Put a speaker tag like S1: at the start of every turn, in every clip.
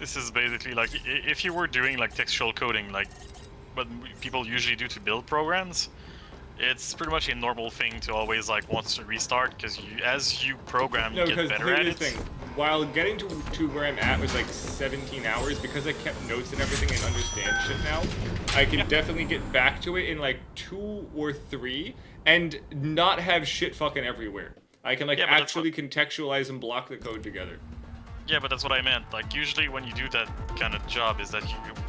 S1: This is basically like if you were doing like textual coding, like what people usually do to build programs, it's pretty much a normal thing to always like want to restart because as you program, you
S2: No,
S1: get
S2: because
S1: better at
S2: here's
S1: it.
S2: the thing. While getting to where I'm at was like 17 hours, because I kept notes and everything and understand shit now, I can definitely get back to it in like 2 or 3 and not have shit fucking everywhere. I can like actually contextualize and block the code together.
S1: Yeah, but that's what I meant. Like, usually when you do that kind of job is that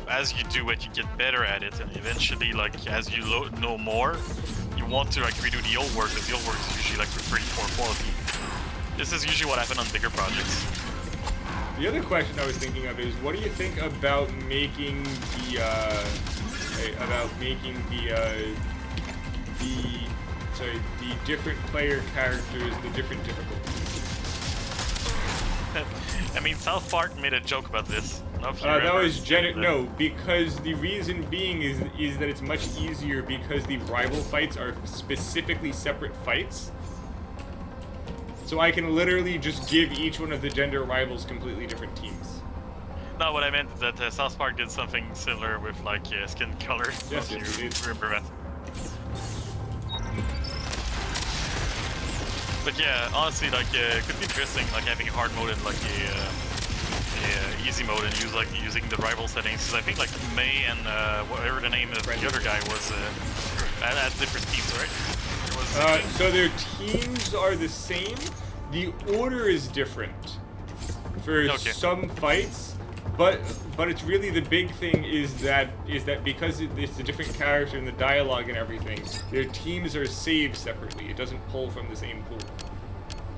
S1: as you do it, you get better at it, and eventually, like, as you know more, you want to, like, redo the old work, because the old work is usually, like, pretty poor quality. This is usually what happens on bigger projects.
S2: The other question I was thinking of is, what do you think about making the, the different player characters, the different difficulties?
S1: I mean, South Park made a joke about this.
S2: That was no, because the reason being is that it's much easier because the rival fights are specifically separate fights. So I can literally just give each one of the gender rivals completely different teams.
S1: No, what I meant is that South Park did something similar with like skin color.
S2: Yes,
S1: you remember that. But yeah, honestly, like it could be interesting, like having a hard mode and like a easy mode, and using the rival settings. Because I think like May and whatever the name of the other guy was, had different teams, right?
S2: So their teams are the same. The order is different for some fights, but it's really the big thing is that because it's a different character and the dialogue and everything, their teams are saved separately. It doesn't pull from the same pool.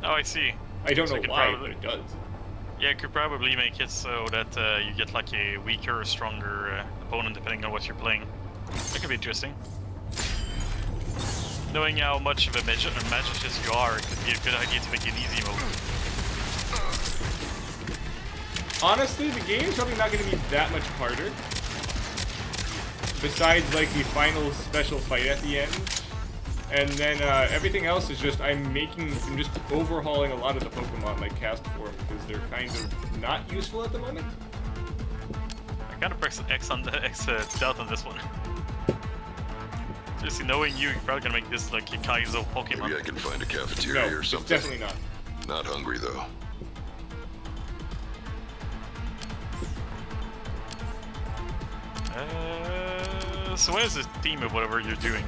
S1: Oh, I see.
S2: I don't know why, but it does.
S1: Yeah, it could probably make it so that you get like a weaker or stronger opponent depending on what you're playing. That could be interesting. Knowing how much of a magicist you are, it could be a good idea to make an easy mode.
S2: Honestly, the game's probably not going to be that much harder. Besides, like, the final special fight at the end. And then everything else is just, I'm just overhauling a lot of the Pokemon, like Cast Form, because they're kind of not useful at the moment.
S1: I kind of press X on the X stealth on this one. Just knowing you're probably gonna make this like a Kaizo Pokemon.
S3: Maybe I can find a cafeteria or something.
S2: Definitely not.
S3: Not hungry though.
S1: So what is the theme of whatever you're doing?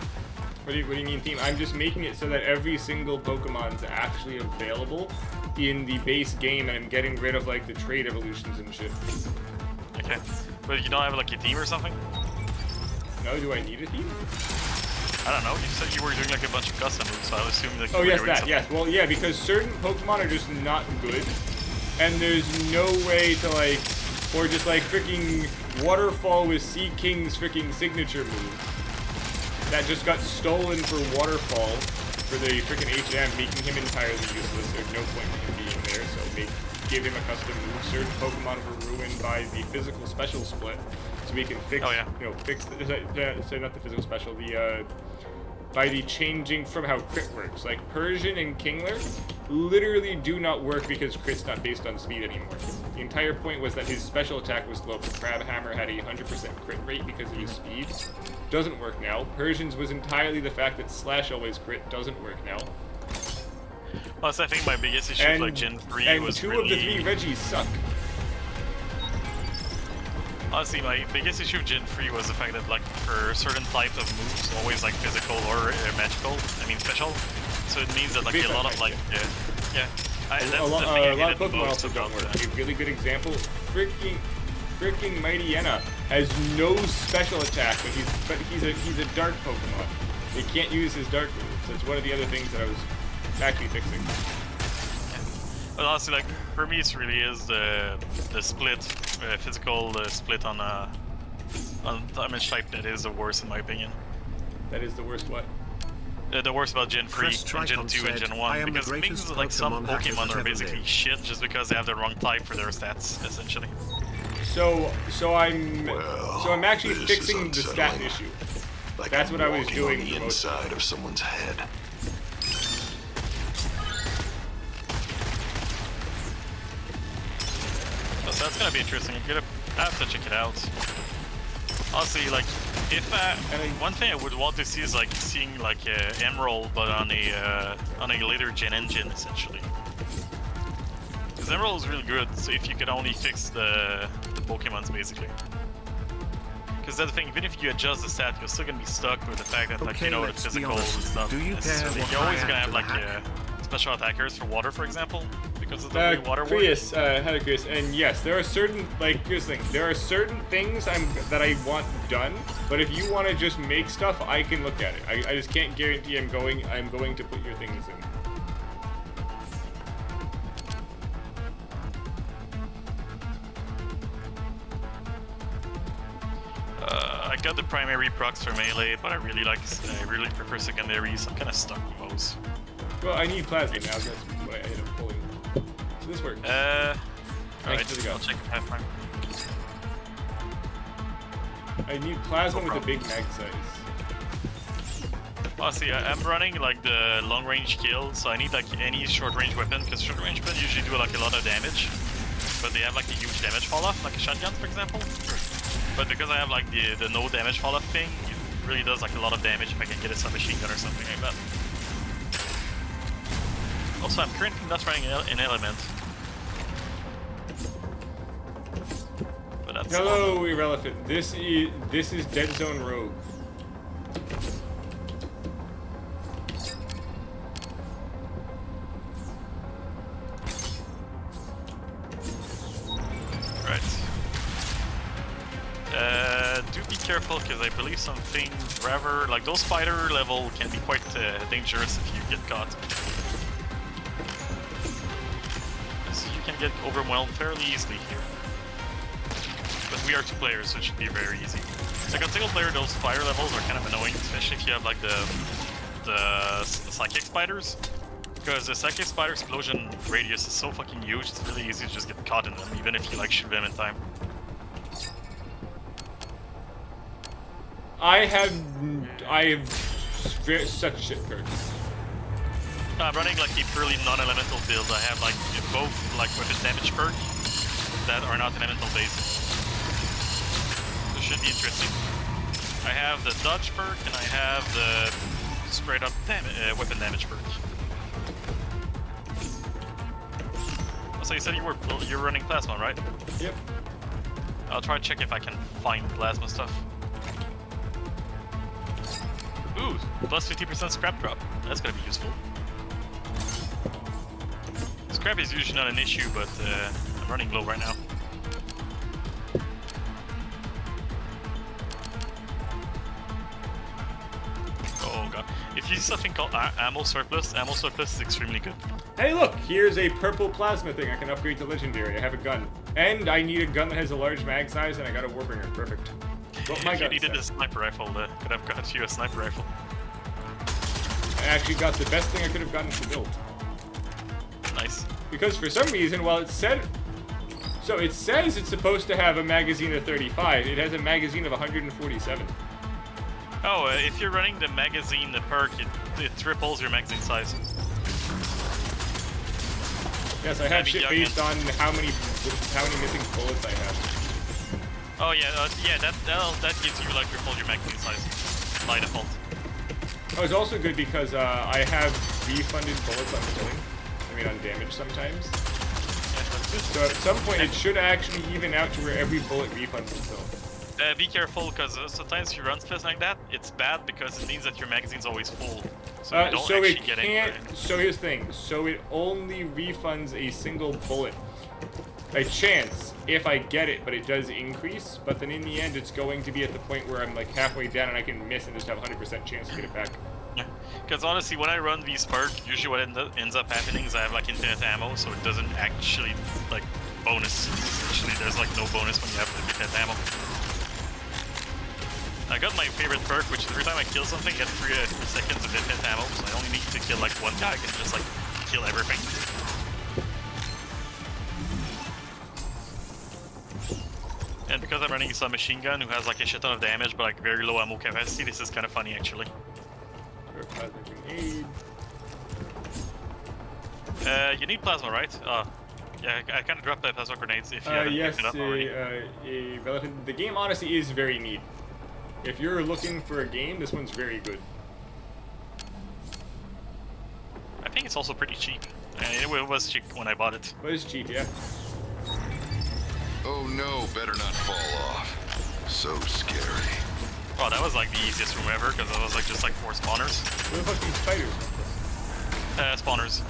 S2: What do you mean theme? I'm just making it so that every single Pokemon's actually available in the base game, and I'm getting rid of like the trade evolutions and shit.
S1: Okay, but you don't have like a team or something?
S2: No, do I need a team?
S1: I don't know. You said you were doing like a bunch of custom moves, so I would assume that.
S2: Oh yes, that. Yes. Well, yeah, because certain Pokemon are just not good, and there's no way to like, or just like freaking Waterfall with Sea King's freaking signature move that just got stolen for Waterfall for the freaking HM, making him entirely useless. There's no point in him being there, so give him a custom move. Certain Pokemon were ruined by the physical special split, so we can fix, fix the, not the physical special, by the changing from how crit works. Like Persian and Kingler literally do not work because crit's not based on speed anymore. The entire point was that his special attack was low. Crabhammer had a 100% crit rate because of his speed. Doesn't work now. Persian's was entirely the fact that Slash always crit. Doesn't work now.
S1: Plus, I think my biggest issue with like Gen 3 was
S2: two of the 3 Reggies suck.
S1: Honestly, my biggest issue with Gen 3 was the fact that, like, for certain types of moves, always, like, physical or magical, I mean special, so it means that, like, a lot of, like,
S2: a lot of Pokemon also don't work. A really good example, freaking Mighty Yenna has no special attack, but he's a dark Pokemon. He can't use his dark moves. That's one of the other things that I was actually fixing.
S1: But honestly, like, for me, it really is the split, physical split on damage type that is the worst in my opinion.
S2: That is the worst what?
S1: The worst about Gen 3 and Gen 2 and Gen 1, because it means like some Pokemon are basically shit just because they have the wrong type for their stats, essentially.
S2: So I'm actually fixing the stat issue.
S3: Like
S2: that's what I was doing.
S3: On the inside of someone's head.
S1: that's gonna be interesting. You're gonna have to check it out. Honestly, like, if one thing I would want to see is like seeing like Emerald, but on a later gen engine, essentially. Because Emerald is really good. So if you could only fix the Pokemons, basically. Because that's the thing, even if you adjust the stat, you're still gonna be stuck with the fact that, like, you know, the physical stuff.
S4: Do you care what
S1: You're always
S4: I
S1: gonna
S4: add
S1: have
S4: to
S1: like
S4: the hack?
S1: special attackers for water, for example, because of the way water works.
S2: Chris, hello Chris, and yes, there are certain, like, here's the thing, there are certain things that I want done, but if you want to just make stuff, I can look at it. I just can't guarantee I'm going to put your things in.
S1: I got the primary procs for melee, but I really prefer secondary, so I'm kind of stuck with those.
S2: Well, I need plasma now, that's what I ended up pulling. So this works.
S1: Alright,
S2: for the go.
S1: I'll check the Pathfinder.
S2: I need plasma with a big mag size.
S1: Honestly, I'm running like the long range kill, so I need like any short range weapon, because short range weapons usually do like a lot of damage, but they have like a huge damage fall off, like a shotgun, for example. But because I have like the no damage fall off thing, it really does like a lot of damage if I can get a submachine gun or something like that. Also, I'm currently not running an element. But that's
S2: Hello, Irrelevant. This is Deadzone Rogue.
S1: right. Do be careful, because I believe some things, rather, like those spider level can be quite dangerous if you get caught. So you can get overwhelmed fairly easily here. But we are 2 players, so it should be very easy. Like on single player, those fire levels are kind of annoying, especially if you have like the psychic spiders. Because the psychic spider explosion radius is so fucking huge, it's really easy to just get caught in them, even if you like shoot them in time.
S2: I have such shit perks.
S1: I'm running like a purely non-elemental build. I have like both like weapon damage perk that are not elemental based. This should be interesting. I have the dodge perk and I have the straight up weapon damage perk. So you said you're running plasma, right?
S2: Yep.
S1: I'll try to check if I can find plasma stuff. Ooh, plus 50% scrap drop. That's gonna be useful. Scrap is usually not an issue, but I'm running low right now. Oh god. If you see something called ammo surplus is extremely good.
S2: Hey look, here's a purple plasma thing I can upgrade to legendary. I have a gun. And I need a gun that has a large mag size, and I got a Warbringer. Perfect. Well,
S1: If you needed a sniper rifle, could have got you a sniper rifle.
S2: I actually got the best thing I could have gotten to build.
S1: Nice.
S2: Because for some reason, while it said... So it says it's supposed to have a magazine of 35. It has a magazine of 147.
S1: Oh, if you're running the magazine, the perk, it triples your magazine size.
S2: Yes, I have shit based on how many missing bullets I have.
S1: Oh yeah, that gives you like triple your magazine size by default.
S2: Oh, it's also good because I have refunded bullets on killing. I mean on damage sometimes.
S1: Yeah, that's good.
S2: So at some point it should actually even out to where every bullet refunds itself.
S1: Be careful, because sometimes if you run stuff like that, it's bad because it means that your magazine's always full. So you don't actually get anywhere.
S2: So here's the thing. So it only refunds a single bullet. A chance if I get it, but it does increase. But then in the end, it's going to be at the point where I'm like halfway down and I can miss and just have 100% chance to get it back.
S1: Yeah, because honestly, when I run these perks, usually what ends up happening is I have like infinite ammo, so it doesn't actually like bonus. Essentially, there's like no bonus when you have infinite ammo. I got my favorite perk, which is every time I kill something, I get 3 seconds of infinite ammo, so I only need to kill like one guy, I can just like kill everything. And because I'm running a submachine gun who has like a shit ton of damage but like very low ammo capacity, this is kind of funny actually.
S2: Plasma grenade.
S1: You need plasma, right? Yeah, I kind of dropped that plasma grenades if you haven't
S2: Yes,
S1: picked it up already.
S2: the game honestly is very neat. If you're looking for a game, this one's very good.
S1: I think it's also pretty cheap. It was cheap when I bought it.
S2: But it's cheap, yeah.
S3: Oh no, better not fall off. So scary.
S1: Oh, that was like the easiest room ever because it was like just like 4 spawners.
S2: What the fuck are these spiders?
S1: Spawners.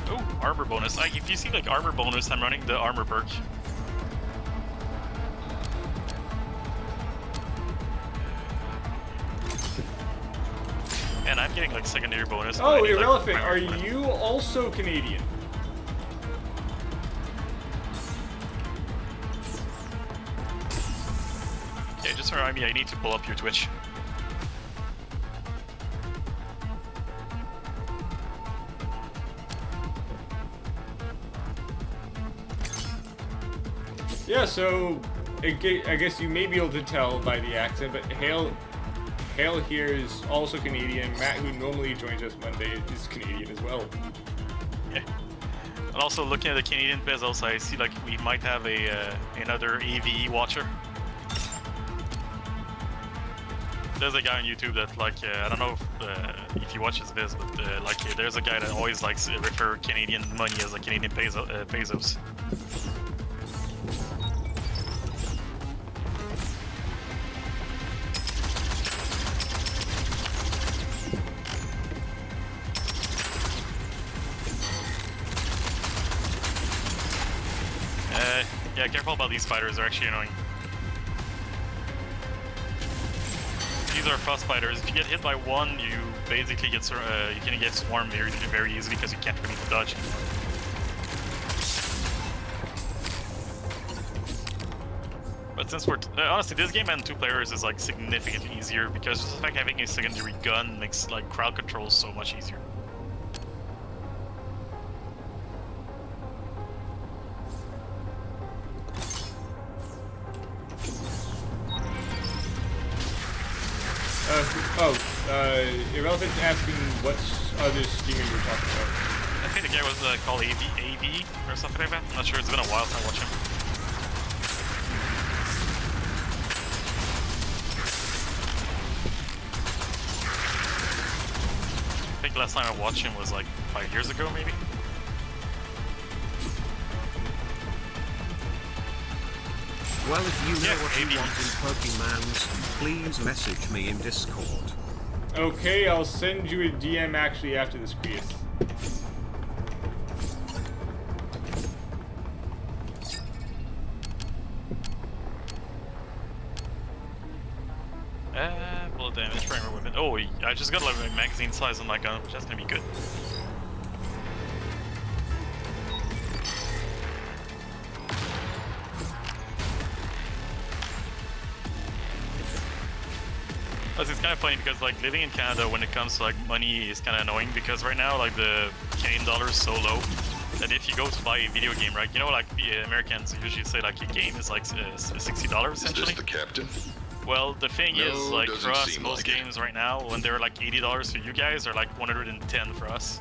S1: Oh, armor bonus. If you see like armor bonus, I'm running the armor perk. And I'm getting like secondary bonus. but I
S2: Oh,
S1: need, like,
S2: irrelevant. Are
S1: primary bonus.
S2: you also Canadian?
S1: Yeah, just remind me, I need to pull up your Twitch.
S2: Yeah, so I guess you may be able to tell by the accent, but Hale here is also Canadian. Matt, who normally joins us Monday, is Canadian as well.
S1: Yeah. And also looking at the Canadian pesos, I see like we might have a another AVE watcher. There's a guy on YouTube that like I don't know if he watches this, but like there's a guy that always likes to refer Canadian money as like Canadian pesos. Yeah, careful about these spiders, they're actually annoying. These are frost spiders. If you get hit by one, you basically get you can get swarmed very easily because you can't really dodge anymore. But since we're honestly, this game and 2 players is like significantly easier because just the fact having a secondary gun makes like crowd control so much easier.
S2: Irrelevant asking what other streamer you're talking about.
S1: I think the guy was called AV or something like that. I'm not sure, it's been a while since I watched him. I think last time I watched him was like 5 years ago, maybe.
S4: Well, if you know
S1: Yeah,
S4: what you
S1: maybe.
S4: want in Pokemans, please message me in Discord.
S2: Okay, I'll send you a DM actually after this, Chris.
S1: Bullet damage, primer weapon. Oh, I just got like a magazine size on my gun, which is gonna be good. Plus, it's kind of funny because like living in Canada when it comes to like money is kind of annoying because right now like the Canadian dollar is so low that if you go to buy a video game, right, you know, like the Americans usually say like a game is like $60
S3: Is
S1: essentially.
S3: this the captain?
S1: Well, the thing is,
S3: No,
S1: like,
S3: doesn't
S1: for us,
S3: seem
S1: most
S3: like it.
S1: games right now, when they're like $80 for you guys, are like 110 for us.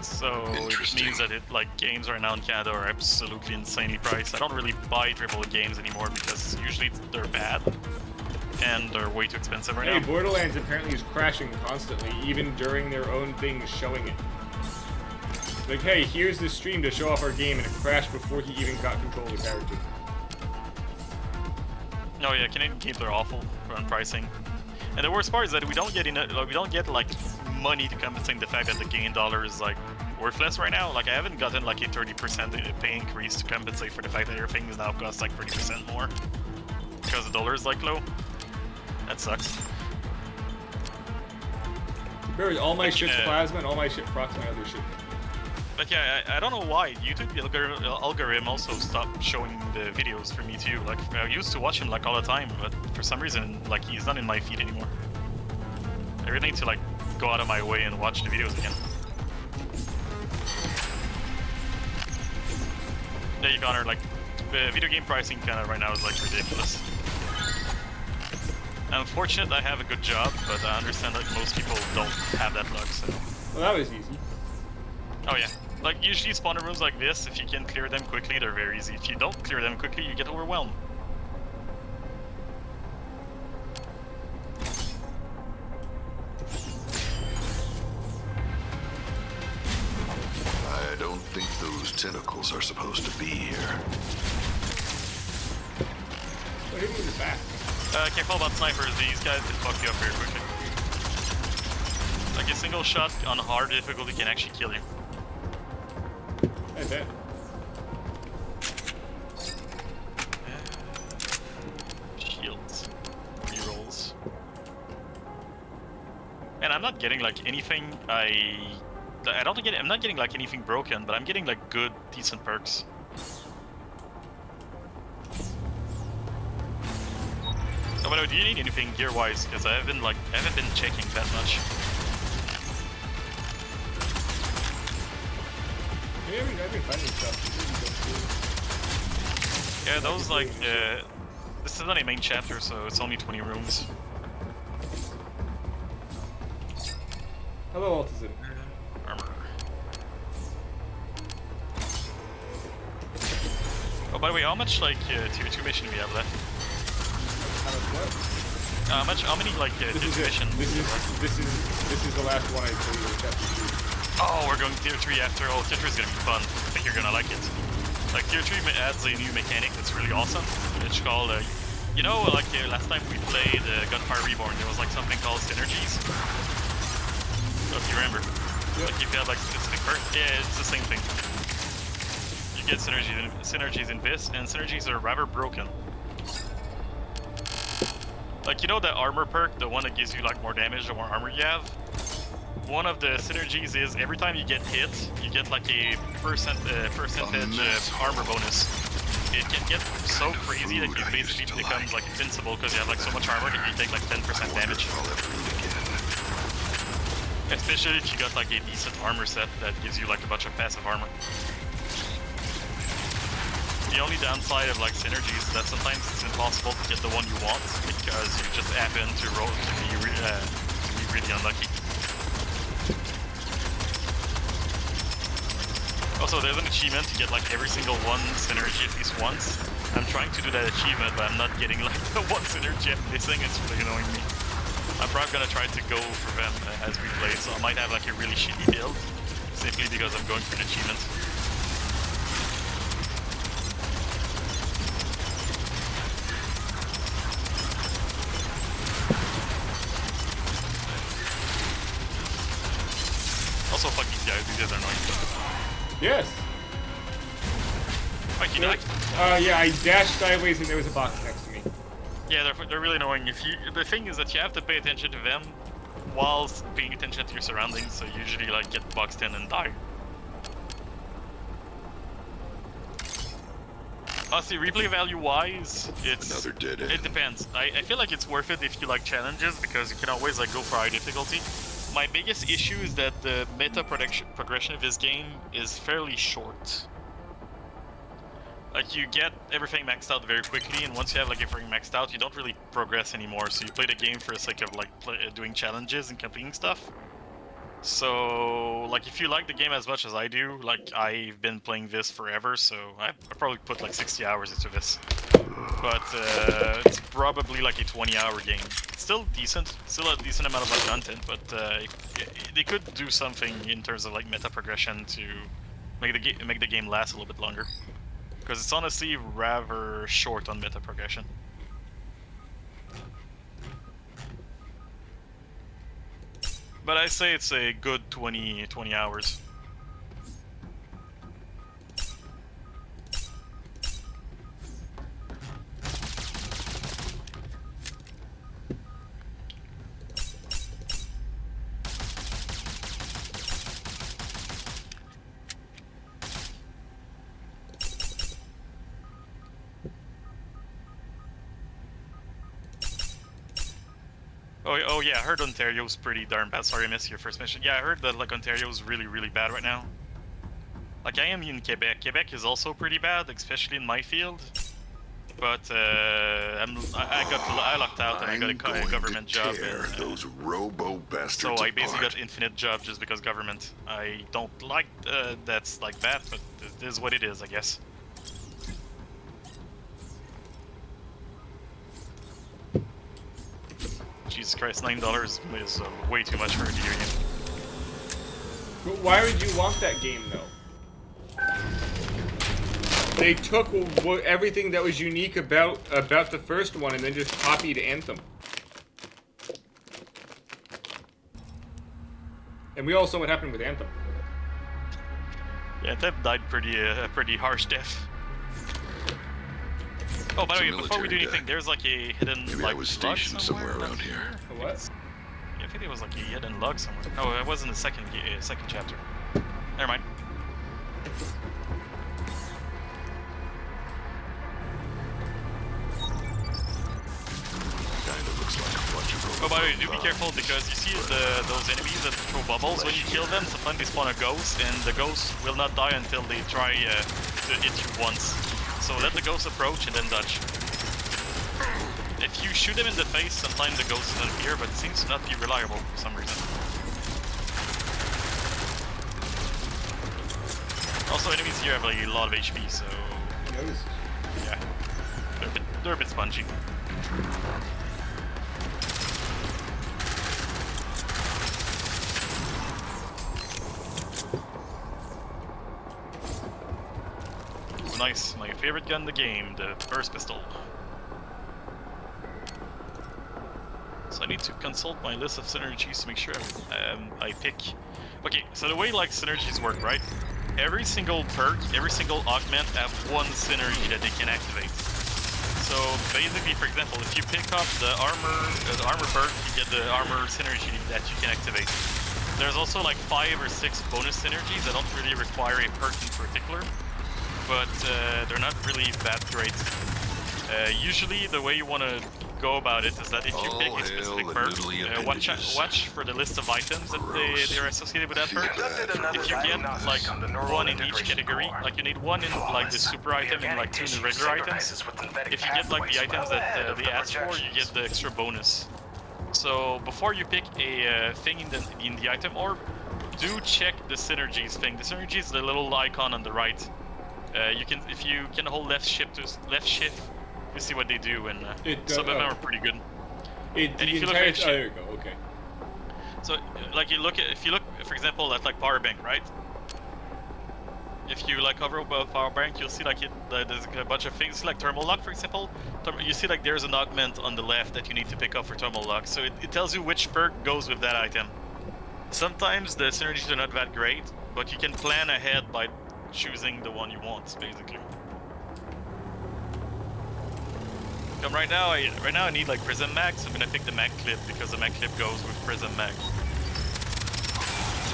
S1: So it
S3: Interesting.
S1: means that like games right now in Canada are absolutely insanely priced. I don't really buy AAA games anymore because usually they're bad and they're way too expensive right
S2: Hey,
S1: now.
S2: Borderlands apparently is crashing constantly, even during their own things showing it. Like, hey, here's the stream to show off our game, and it crashed before he even got control of the character.
S1: Oh yeah, Canadian games are awful on pricing. And the worst part is that we don't get like money to compensate the fact that the Canadian dollar is like worthless right now. Like I haven't gotten like a 30% pay increase to compensate for the fact that everything is now cost like 30% more because the dollar is like low. That sucks.
S2: Remember, all my
S1: Like,
S2: shit's plasma and all my shit procs my other shit.
S1: But yeah, I don't know why YouTube algorithm also stopped showing the videos for me too. Like I used to watch him like all the time, but for some reason like he's not in my feed anymore. I really need to like go out of my way and watch the videos again. There you Connor, like the video game pricing kind of right now is like ridiculous. I'm fortunate I have a good job, but I understand that most people don't have that luck, so...
S2: Well, that was easy.
S1: Oh yeah. Like, usually spawner rooms like this, if you can clear them quickly, they're very easy. If you don't clear them quickly, you get overwhelmed.
S3: I don't think those tentacles are supposed to be here.
S2: What hit me in the back?
S1: Careful about snipers, these guys can fuck you up very quickly. Like a single shot on hard difficulty can actually kill you.
S2: I bet.
S1: Shields. Rerolls. Man, I'm not getting like anything I'm not getting like anything broken, but I'm getting like good, decent perks. Oh, by the way, do you need anything gear-wise? Because I haven't been checking that much.
S2: Yeah, I've been finding stuff.
S1: Yeah, those like this is not a main chapter, so it's only 20 rooms.
S2: Hello, Altizen.
S1: Armor. Oh, by the way, how much like tier 2 mission do we have left?
S2: How much what?
S1: How many like tier 2 mission?
S2: This is the last one I told you, chapter 2.
S1: Oh, we're going tier 3 after. Oh, tier 3 is gonna be fun. I think you're gonna like it. Like tier 3 adds a new mechanic that's really awesome. It's called, you know, like last time we played Gunfire Reborn, there was like something called synergies. So if you remember, like if you have like specific perk, yeah, it's the same thing. You get synergies in this, and synergies are rather broken. Like, you know that armor perk, the one that gives you like more damage the more armor you have? One of the synergies is every time you get hit, you get like a percentage armor bonus. It can get so crazy that you basically become like invincible because you have like so much armor that you take like 10% damage. Especially if you got like a decent armor set that gives you like a bunch of passive armor. The only downside of like synergies is that sometimes it's impossible to get the one you want because you just happen to roll to be really unlucky. Also, there's an achievement to get like every single one synergy at least once. I'm trying to do that achievement, but I'm not getting like the one synergy I'm missing. It's really annoying me. I'm probably gonna try to go for them as we play, so I might have like a really shitty build simply because I'm going for an achievement. Also, fuck these guys are annoying.
S2: Yes!
S1: Like, you know,
S2: yeah, I dashed sideways and there was a box next to me.
S1: yeah, they're really annoying. The thing is that you have to pay attention to them whilst paying attention to your surroundings, so you usually like get boxed in and die. Honestly, replay value wise,
S3: Another dead end.
S1: it depends. I feel like it's worth it if you like challenges because you can always like go for high difficulty. My biggest issue is that the meta progression of this game is fairly short. Like, you get everything maxed out very quickly, and once you have like everything maxed out, you don't really progress anymore. So you play the game for the sake of like doing challenges and completing stuff. So, like, if you like the game as much as I do, like, I've been playing this forever, so I probably put like 60 hours into this. But it's probably like a 20-hour game. It's still decent, still a decent amount of like content, but they could do something in terms of like meta progression to make the game last a little bit longer. Because it's honestly rather short on meta progression. But I say it's a good 20 hours. Oh yeah, I heard Ontario's pretty darn bad. Sorry I missed your first mission. Yeah, I heard that like Ontario's really bad right now. Like I am in Quebec. Quebec is also pretty bad, especially in my field. But I lucked out and I got
S3: I'm going
S1: a government
S3: to
S1: job.
S3: tear
S1: And,
S3: those robo bastards
S1: so I basically
S3: apart.
S1: got infinite job just because government. I don't like that's like bad, but it is what it is, I guess. Jesus Christ, $9 is way too much for a video game.
S2: But why would you want that game though? They took everything that was unique about the first one and then just copied Anthem. And we all saw what happened with Anthem.
S1: Yeah, that died pretty harsh death. Oh, by the way, before we do anything, there's like a hidden
S3: Maybe
S1: like
S3: I was
S1: log
S3: stationed somewhere around here.
S2: A what?
S1: Yeah, I think there was like a hidden log somewhere. No, it was in the second chapter. Never mind.
S3: Kinda looks like a bunch of
S1: Oh, by the way, do be careful because you see those enemies that throw bubbles. When you kill them, sometimes they spawn a ghost, and the ghost will not die until they try to hit you once. So let the ghost approach and then dodge. If you shoot them in the face, sometimes the ghost doesn't appear, but it seems to not be reliable for some reason. Also, enemies here have like a lot of HP, so yeah, they're a bit spongy. Nice, my favorite gun in the game, the burst pistol. So I need to consult my list of synergies to make sure I pick. Okay, so the way like synergies work, right? Every single perk, every single augment have one synergy that they can activate. So basically, for example, if you pick up the armor perk, you get the armor synergy that you can activate. There's also like 5 or 6 bonus synergies that don't really require a perk in particular, but they're not really that great. Usually the way you want to go about it is that if you pick a specific perk, watch for the list of items that they're associated with that perk. If you get like one in each category, like you need one in like the super item and like 2 in the regular items. If you get like the items that they ask for, you get the extra bonus. So before you pick a thing in the item, or do check the synergies thing. The synergy is the little icon on the right. If you can hold left shift, you see what they do, and some of them are pretty good.
S2: And if you look at there you go. Okay.
S1: So, like if you look, for example, at like power bank, right? If you like hover above power bank, you'll see like there's a bunch of things, like thermal lock, for example. You see like there's an augment on the left that you need to pick up for thermal lock. So it tells you which perk goes with that item. Sometimes the synergies are not that great, but you can plan ahead by choosing the one you want, basically. Right now I need like prism mag, so I'm gonna pick the mag clip because the mag clip goes with prism mag.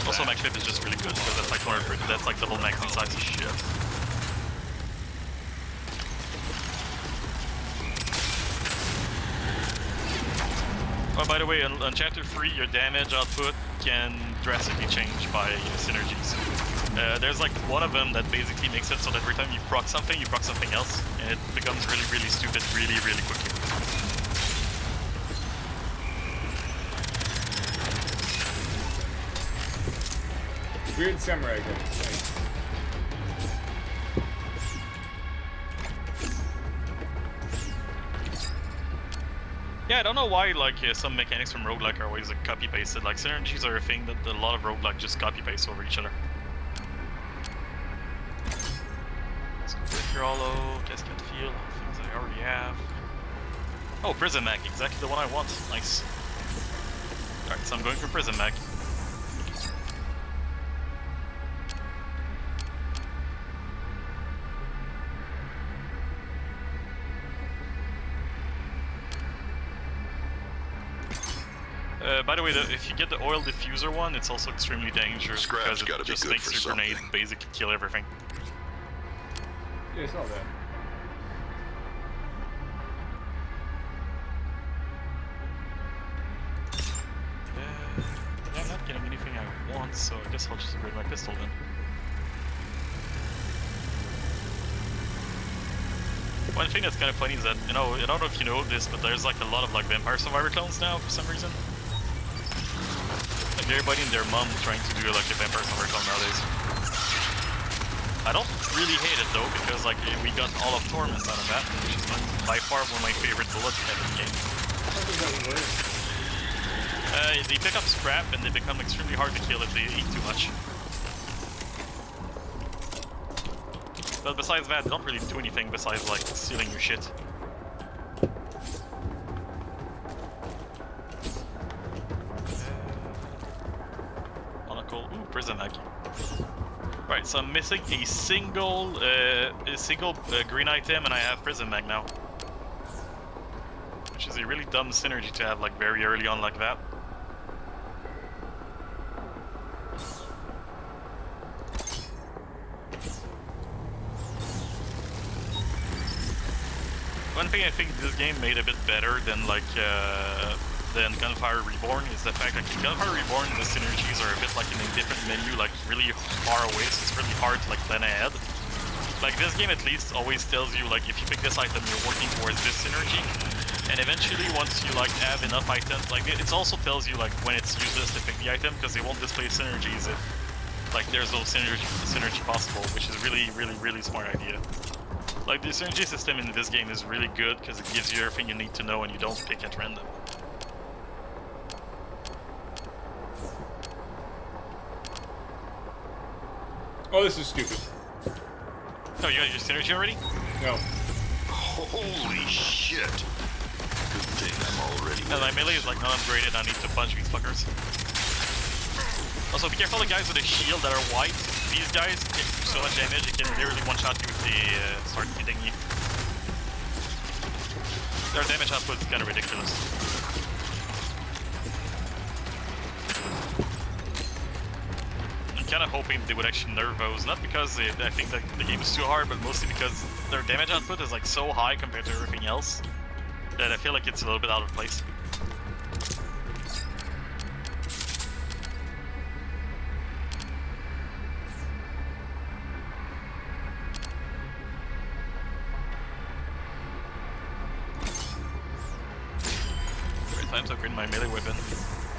S1: Also, mag clip is just really good because that's like that's like double max in size of shit. Oh, by the way, on chapter 3, your damage output can drastically change by synergies. There's like one of them that basically makes it so that every time you proc something else, and it becomes really, really stupid really, really quickly.
S2: Weird samurai gun. Nice.
S1: Yeah, I don't know why like some mechanics from roguelike are always like copy pasted. Like synergies are a thing that a lot of roguelike just copy paste over each other. Hollow, Cascade Field, things I already have. Oh, Prism Mag, exactly the one I want. Nice. Alright, so I'm going for Prism Mag. By the way, if you get the oil diffuser one, it's also extremely dangerous because it just makes your grenade basically kill everything.
S2: Yeah, I saw that.
S1: Yeah, I'm not getting anything I want, so I guess I'll just upgrade my pistol then. One thing that's kind of funny is that, you know, I don't know if you know this, but there's like a lot of like Vampire Survivor clones now for some reason. Like everybody and their mom trying to do like a Vampire Survivor clone nowadays. I don't really hate it though, because like we got all of Torments out of that, which is like, by far one of my favorite bullets in the game.
S2: How does that work?
S1: They pick up scrap and they become extremely hard to kill if they eat too much. But besides that, they don't really do anything besides like stealing your shit. Monocle, ooh, prison mag. Right, so I'm missing a single green item, and I have prison mag now, which is a really dumb synergy to have like very early on like that. One thing I think this game made a bit better than like than Gunfire Reborn is the fact that in Gunfire Reborn the synergies are a bit like in a different menu, like really far away, so it's really hard to like plan ahead. Like this game at least always tells you like if you pick this item you're working towards this synergy, and eventually once you like have enough items, like it also tells you like when it's useless to pick the item because they won't display synergies if like there's no synergy possible, which is really smart idea. Like, the synergy system in this game is really good because it gives you everything you need to know and you don't pick at random.
S2: Oh, this is stupid.
S1: Oh, you got your synergy already?
S2: No.
S3: Holy shit. Good thing I'm already.
S1: No, my melee is like not upgraded, I need to punch these fuckers. Also, be careful of the guys with a shield that are white. These guys take so much damage, they can literally one-shot you if they start hitting you. Their damage output is kind of ridiculous. I'm kind of hoping they would actually nerf those, not because I think that the game is too hard, but mostly because their damage output is like so high compared to everything else that I feel like it's a little bit out of place. Time to upgrade my melee weapon.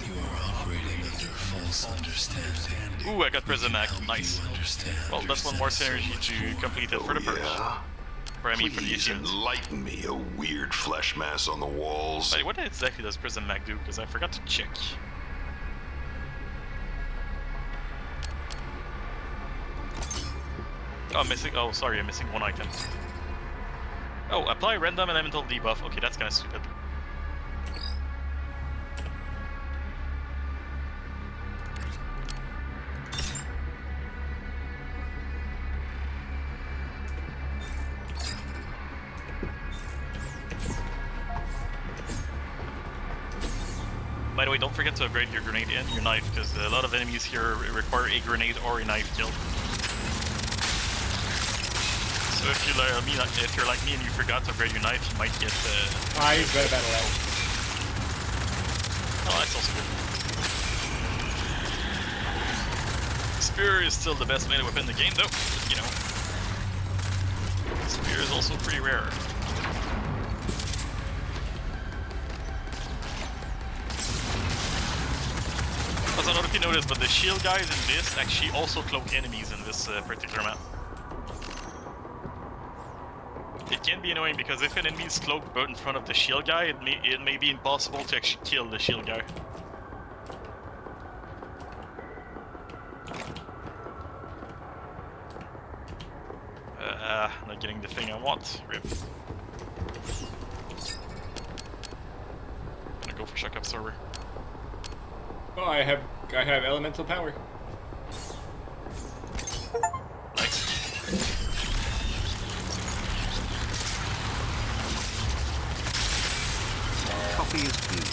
S5: You are operating under false understanding.
S1: Ooh, I got Prison Mag. Nice. Well, that's one more synergy to complete it for the purge.
S3: Yeah?
S1: Or I mean for the
S3: Please
S1: achievement.
S3: enlighten me, a weird flesh mass on the walls.
S1: Wait, what exactly does Prison Mag do? Because I forgot to check. Oh, I'm missing. Oh, sorry, I'm missing one item. Oh, apply random elemental debuff. Okay, that's kind of stupid. By the way, don't forget to upgrade your grenade and your knife, because a lot of enemies here require a grenade or a knife kill. So if you're like me and you forgot to upgrade your knife, you might get.
S2: I got a battle out.
S1: Oh, that's also good. Spear is still the best melee weapon in the game, though. But, you know, spear is also pretty rare. I don't know if you noticed, but the shield guys in this actually also cloak enemies in this particular map. It can be annoying because if an enemy is cloaked in front of the shield guy, it may be impossible to actually kill the shield guy. Not getting the thing I want. Rip. I'm gonna go for shock absorber.
S2: Oh, I have elemental power.
S1: Nice.
S4: Copy is blue.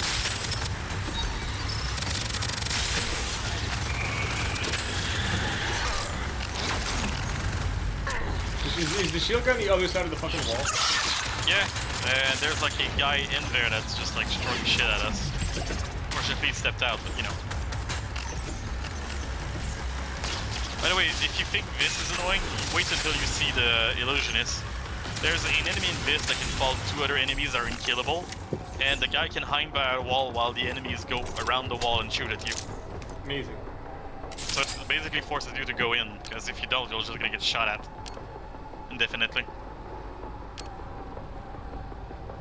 S2: Is the shield guy on the other side of the fucking wall?
S1: Yeah, and there's like a guy in there that's just like throwing shit at us. Fortunately, he stepped out, but you know. By the way, if you think this is annoying, wait until you see the illusionist. There's an enemy in this that can fall 2 other enemies that are unkillable, and the guy can hide by a wall while the enemies go around the wall and shoot at you.
S2: Amazing.
S1: So it basically forces you to go in, because if you don't, you're just gonna get shot at indefinitely.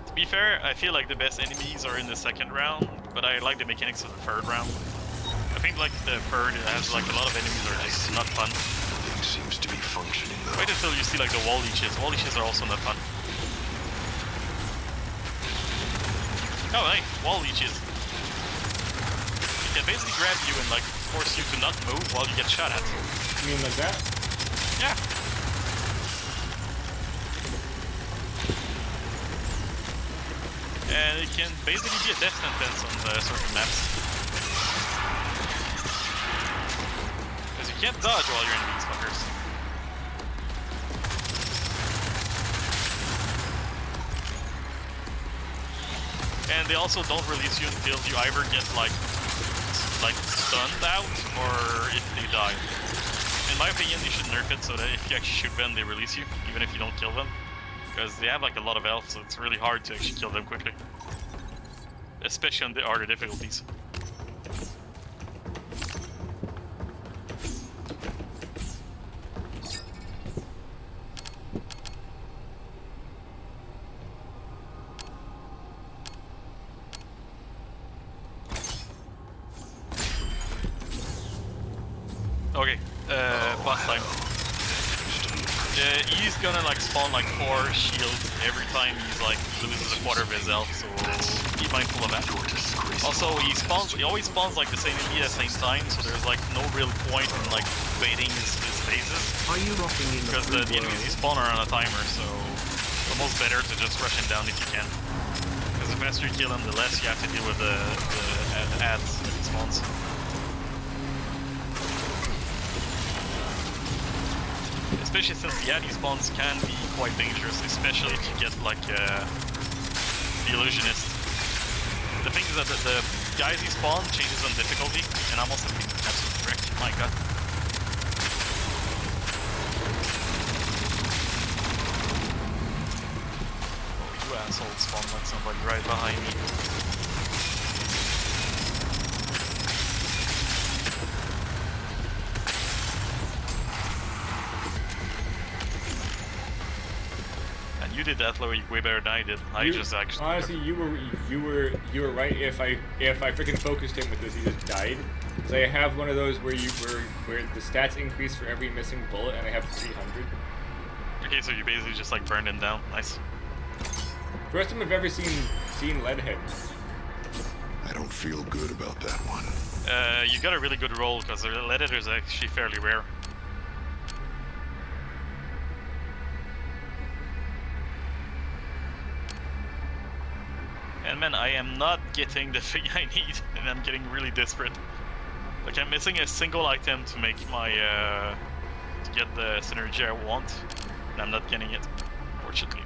S1: To be fair, I feel like the best enemies are in the second round, but I like the mechanics of the third round. I think like the third has like a lot of enemies that are just not fun.
S3: Nothing seems to be functioning though.
S1: Wait until you see like the wall leeches. Wall leeches are also not fun. Oh hey, wall leeches. They can basically grab you and like force you to not move while you get shot at.
S2: You mean like that?
S1: Yeah. And it can basically be a death sentence on the certain maps. Because you can't dodge while you're in these fuckers. And they also don't release you until you either get like stunned out or if they die. In my opinion, they should nerf it so that if you actually shoot them, they release you, even if you don't kill them. Because they have like a lot of health, so it's really hard to actually kill them quickly. Especially on the harder difficulties. Okay, boss time. He's gonna like spawn like 4 shields every time he's like loses a quarter of his health, so be mindful of that. Also, he always spawns like the same enemy at the same time, so there's like no real point in like baiting his phases.
S4: Are you rocking in
S1: Because the enemies he spawn are on a timer, so it's almost better to just rush him down if you can. Because the faster you kill him, the less you have to deal with the ads that he spawns. Especially since the addy spawns can be quite dangerous, especially if you get like the illusionist. The thing is that the guys he spawn changes on difficulty, and I'm also being absolutely correct. My god. Oh, you asshole spawned like somebody right behind me. You did that way better than I did. I just actually
S2: honestly, you were right. If I freaking focused him with this, he just died. So I have one of those where the stats increase for every missing bullet, and I have 300.
S1: Okay, so you basically just like burned him down. Nice.
S2: First time I've ever seen leadhead.
S3: I don't feel good about that one.
S1: You got a really good roll because the leadhead is actually fairly rare. And man, I am not getting the thing I need, and I'm getting really desperate. Like I'm missing a single item to make my to get the synergy I want, and I'm not getting it, unfortunately.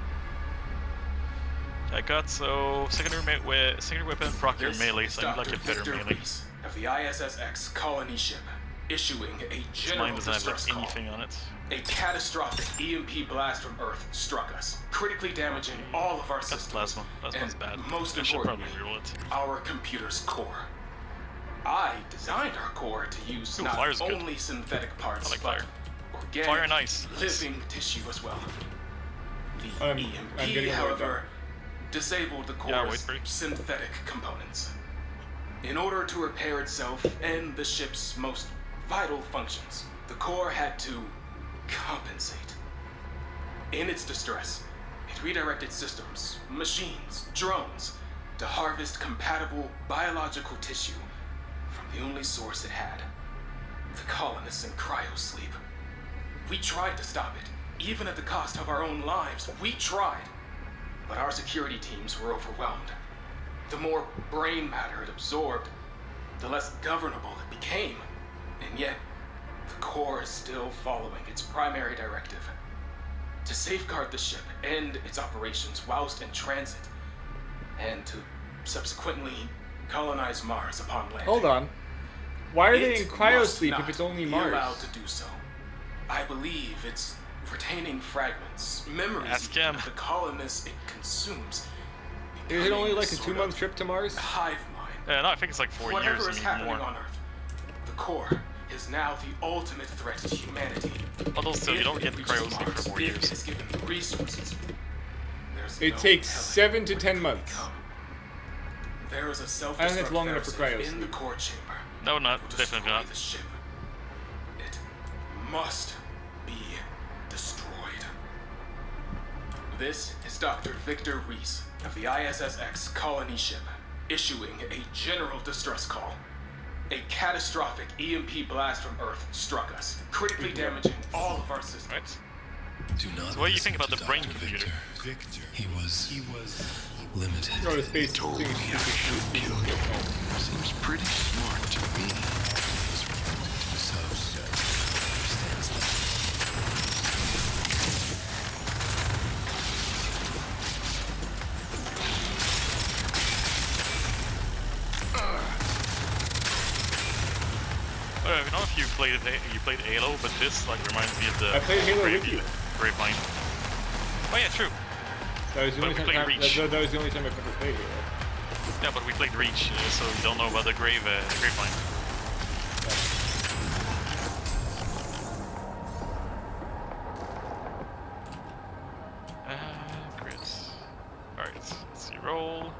S1: I got secondary weapon proc your melee, so I need like a better melee.
S6: Of the ISSX colony ship, issuing a general
S1: Mine doesn't have
S6: distress
S1: like
S6: call.
S1: anything on it.
S6: A catastrophic EMP blast from Earth struck us, critically damaging all of our
S1: That's
S6: systems.
S1: plasma. Plasma's
S6: and
S1: bad.
S6: most
S1: I should probably
S6: importantly,
S1: reroll it.
S6: our computer's core. I designed our core to use
S1: Ooh,
S6: not
S1: fire's good.
S6: only synthetic parts,
S1: I like
S6: but
S1: fire.
S6: organic,
S1: Fire and ice.
S6: living tissue as well. The
S2: I'm
S6: EMP,
S2: getting worried
S6: however, disabled the
S1: Yeah, wait
S6: core's
S1: for it.
S6: synthetic components. In order to repair itself and the ship's most vital functions, the core had to compensate. In its distress, it redirected systems, machines, drones, to harvest compatible biological tissue from the only source it had, the colonists in cryosleep. We tried to stop it, even at the cost of our own lives. We tried, but our security teams were overwhelmed. The more brain matter it absorbed, the less governable it became. And yet, the core is still following its primary directive: to safeguard the ship and its operations whilst in transit, and to subsequently colonize Mars upon landing.
S2: Hold on. Why are they in
S6: It
S2: cryosleep
S6: must
S2: if it's only
S6: not
S2: Mars?
S6: be allowed to do so. I believe it's retaining fragments, memories
S1: Ask
S6: even
S1: him.
S6: of the colonists it consumes.
S2: Is it only
S6: becoming
S2: like a
S6: sort
S2: 2-month
S6: of
S2: trip to Mars?
S6: hive mind.
S1: No, I think it's like 4
S6: Whatever
S1: years,
S6: is
S1: maybe
S6: happening
S1: more.
S6: on Earth, the core is now the ultimate threat to humanity.
S1: Although still, you
S6: If
S1: don't
S6: it
S1: get
S6: reaches
S1: cryosleep
S6: Mars,
S1: for 4
S6: if
S1: years.
S6: it is given the resources, there's
S2: It
S6: no
S2: takes
S6: telling
S2: 7 to
S6: what
S2: 10
S6: it could
S2: months.
S6: become. There is a
S2: I
S6: self-destruct
S2: think it's long enough for
S6: parasite in
S2: cryosleep.
S6: the core chamber.
S1: No, not
S6: It will
S1: definitely
S6: destroy
S1: not.
S6: the ship. It must be destroyed. This is Dr. Victor Reese of the ISSX colony ship, issuing a general distress call. A catastrophic EMP blast from Earth struck us, critically damaging all of our systems.
S1: Right?
S5: Do not
S1: So what do you
S5: listen
S1: think about
S5: to
S1: the brain
S5: Dr.
S1: computer?
S5: Victor. He was limited.
S2: Oh, the space
S3: Told
S2: thing
S3: me I should kill him. Seems pretty smart to me.
S5: So understands that.
S1: I don't know if you played Halo, but this like reminds me of the
S2: I played Halo with you.
S1: Grapevine. Oh yeah, true.
S2: That was the
S1: But
S2: only
S1: we
S2: time.
S1: played Reach.
S2: That was the only time I've ever played Halo.
S1: Yeah, but we played Reach, so you don't know about the Grapevine. Great. Alright, let's see, roll.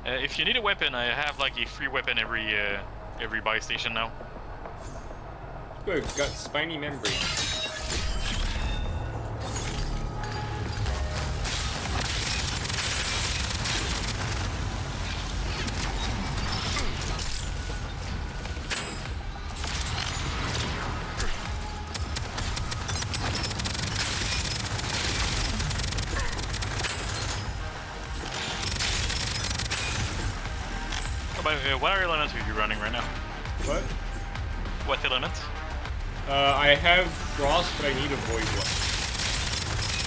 S1: If you need a weapon, I have like a free weapon every buy station now.
S2: Good, got spiny membrane.
S1: What element are you running right now?
S2: What?
S1: What element?
S2: I have frost, but I need a void one.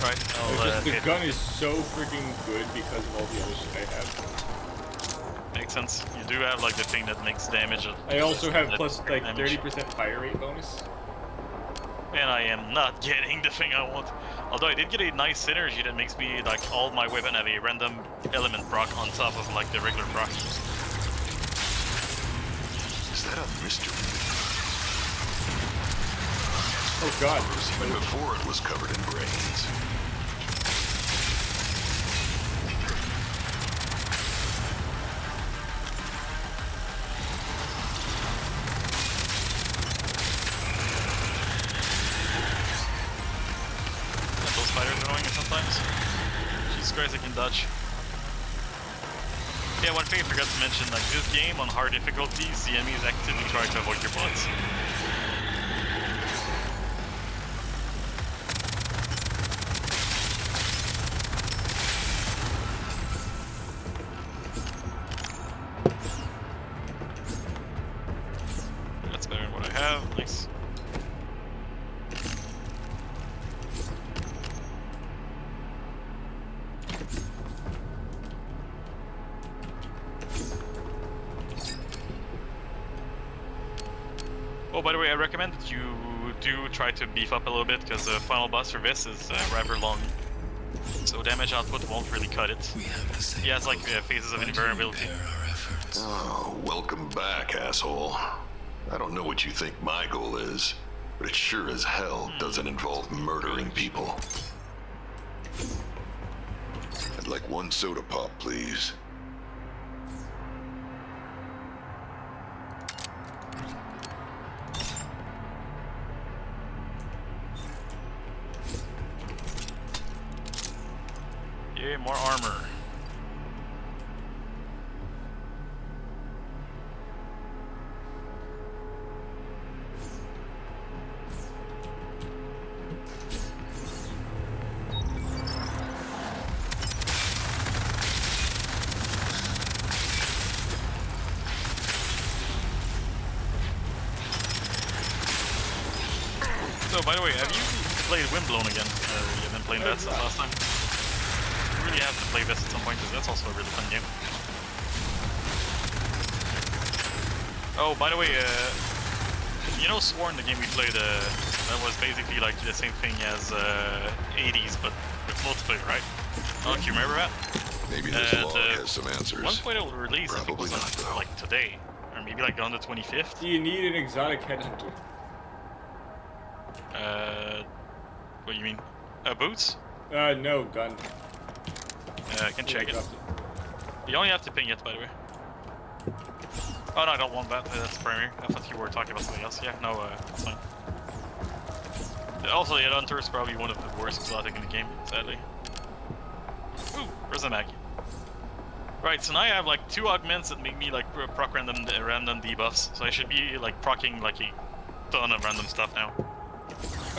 S1: Right,
S2: It's just the
S1: hit.
S2: gun is so freaking good because of all the other shit I have.
S1: Makes sense. You do have like the thing that makes damage.
S2: I also have
S1: that
S2: plus like
S1: damage.
S2: 30% fire rate bonus.
S1: And I am not getting the thing I want. Although I did get a nice synergy that makes me like all my weapon have a random element proc on top of like the regular proc.
S3: Is that a mystery?
S2: Oh god.
S3: Even before it was covered in brains.
S1: Those spiders are annoying sometimes. Jesus Christ, I can dodge. Yeah, one thing I forgot to mention, like this game on hard difficulties, the enemies actively try to avoid your bullets. That's better than what I have. Nice. Oh, by the way, I recommend that you do try to beef up a little bit because the final boss for this is rather long. So damage output won't really cut it.
S5: We have the same
S1: He has like
S5: goal.
S1: phases of
S5: Why don't we
S1: invulnerability.
S5: pair our efforts?
S3: Oh, welcome back, asshole. I don't know what you think my goal is, but it sure as hell doesn't involve murdering people. I'd like one soda pop, please.
S1: Yeah, more armor. So, by the way, have you played Windblown again? You've been playing that since last time? You really have to play this at some point because that's also a really fun game. Oh, by the way, You know, Sworn, the game we played, that was basically like the same thing as 80s, but with multiplayer, right? Oh, do you remember that?
S3: Maybe this log has some answers.
S1: 1.0 release, I think,
S3: Probably
S1: was
S3: not, though.
S1: on, like today, or maybe like on the 25th.
S2: Do you need an exotic headhunter?
S1: What do you mean? Boots?
S2: No, gun.
S1: I can check it.
S2: dropped
S1: You only have to ping it, by the way. Oh no, I don't want that. That's primary. I thought you were talking about something else. Yeah, no, it's fine. Also, the Headhunter is probably one of the worst exotic in the game, sadly. Ooh, where's the mag? Right, so now I have like 2 augments that make me like proc random debuffs. So I should be like procking like a ton of random stuff now.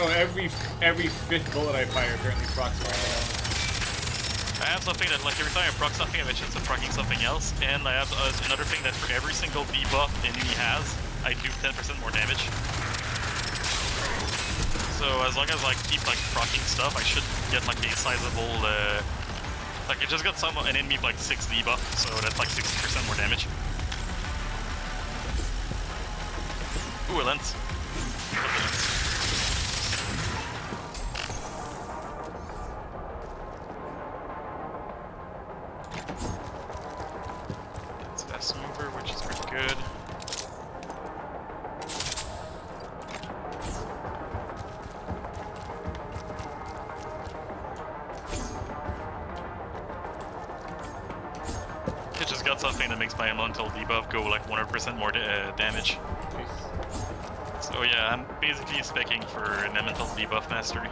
S2: Oh, every 5th bullet I fire apparently procs something.
S1: I have something that, like, every time I proc something, I have a chance of procking something else, and I have another thing that for every single debuff the enemy has, I do 10% more damage. So as long as I keep, like, procking stuff, I should get, like, a sizable, like, I just got an enemy with, like, 6 debuff, so that's, like, 60% more damage. Ooh, a lens. Love the lens. Mover, which is pretty good. It just got something that makes my elemental debuff go like 100% more damage.
S2: Nice.
S1: So yeah, I'm basically specking for an elemental debuff mastery.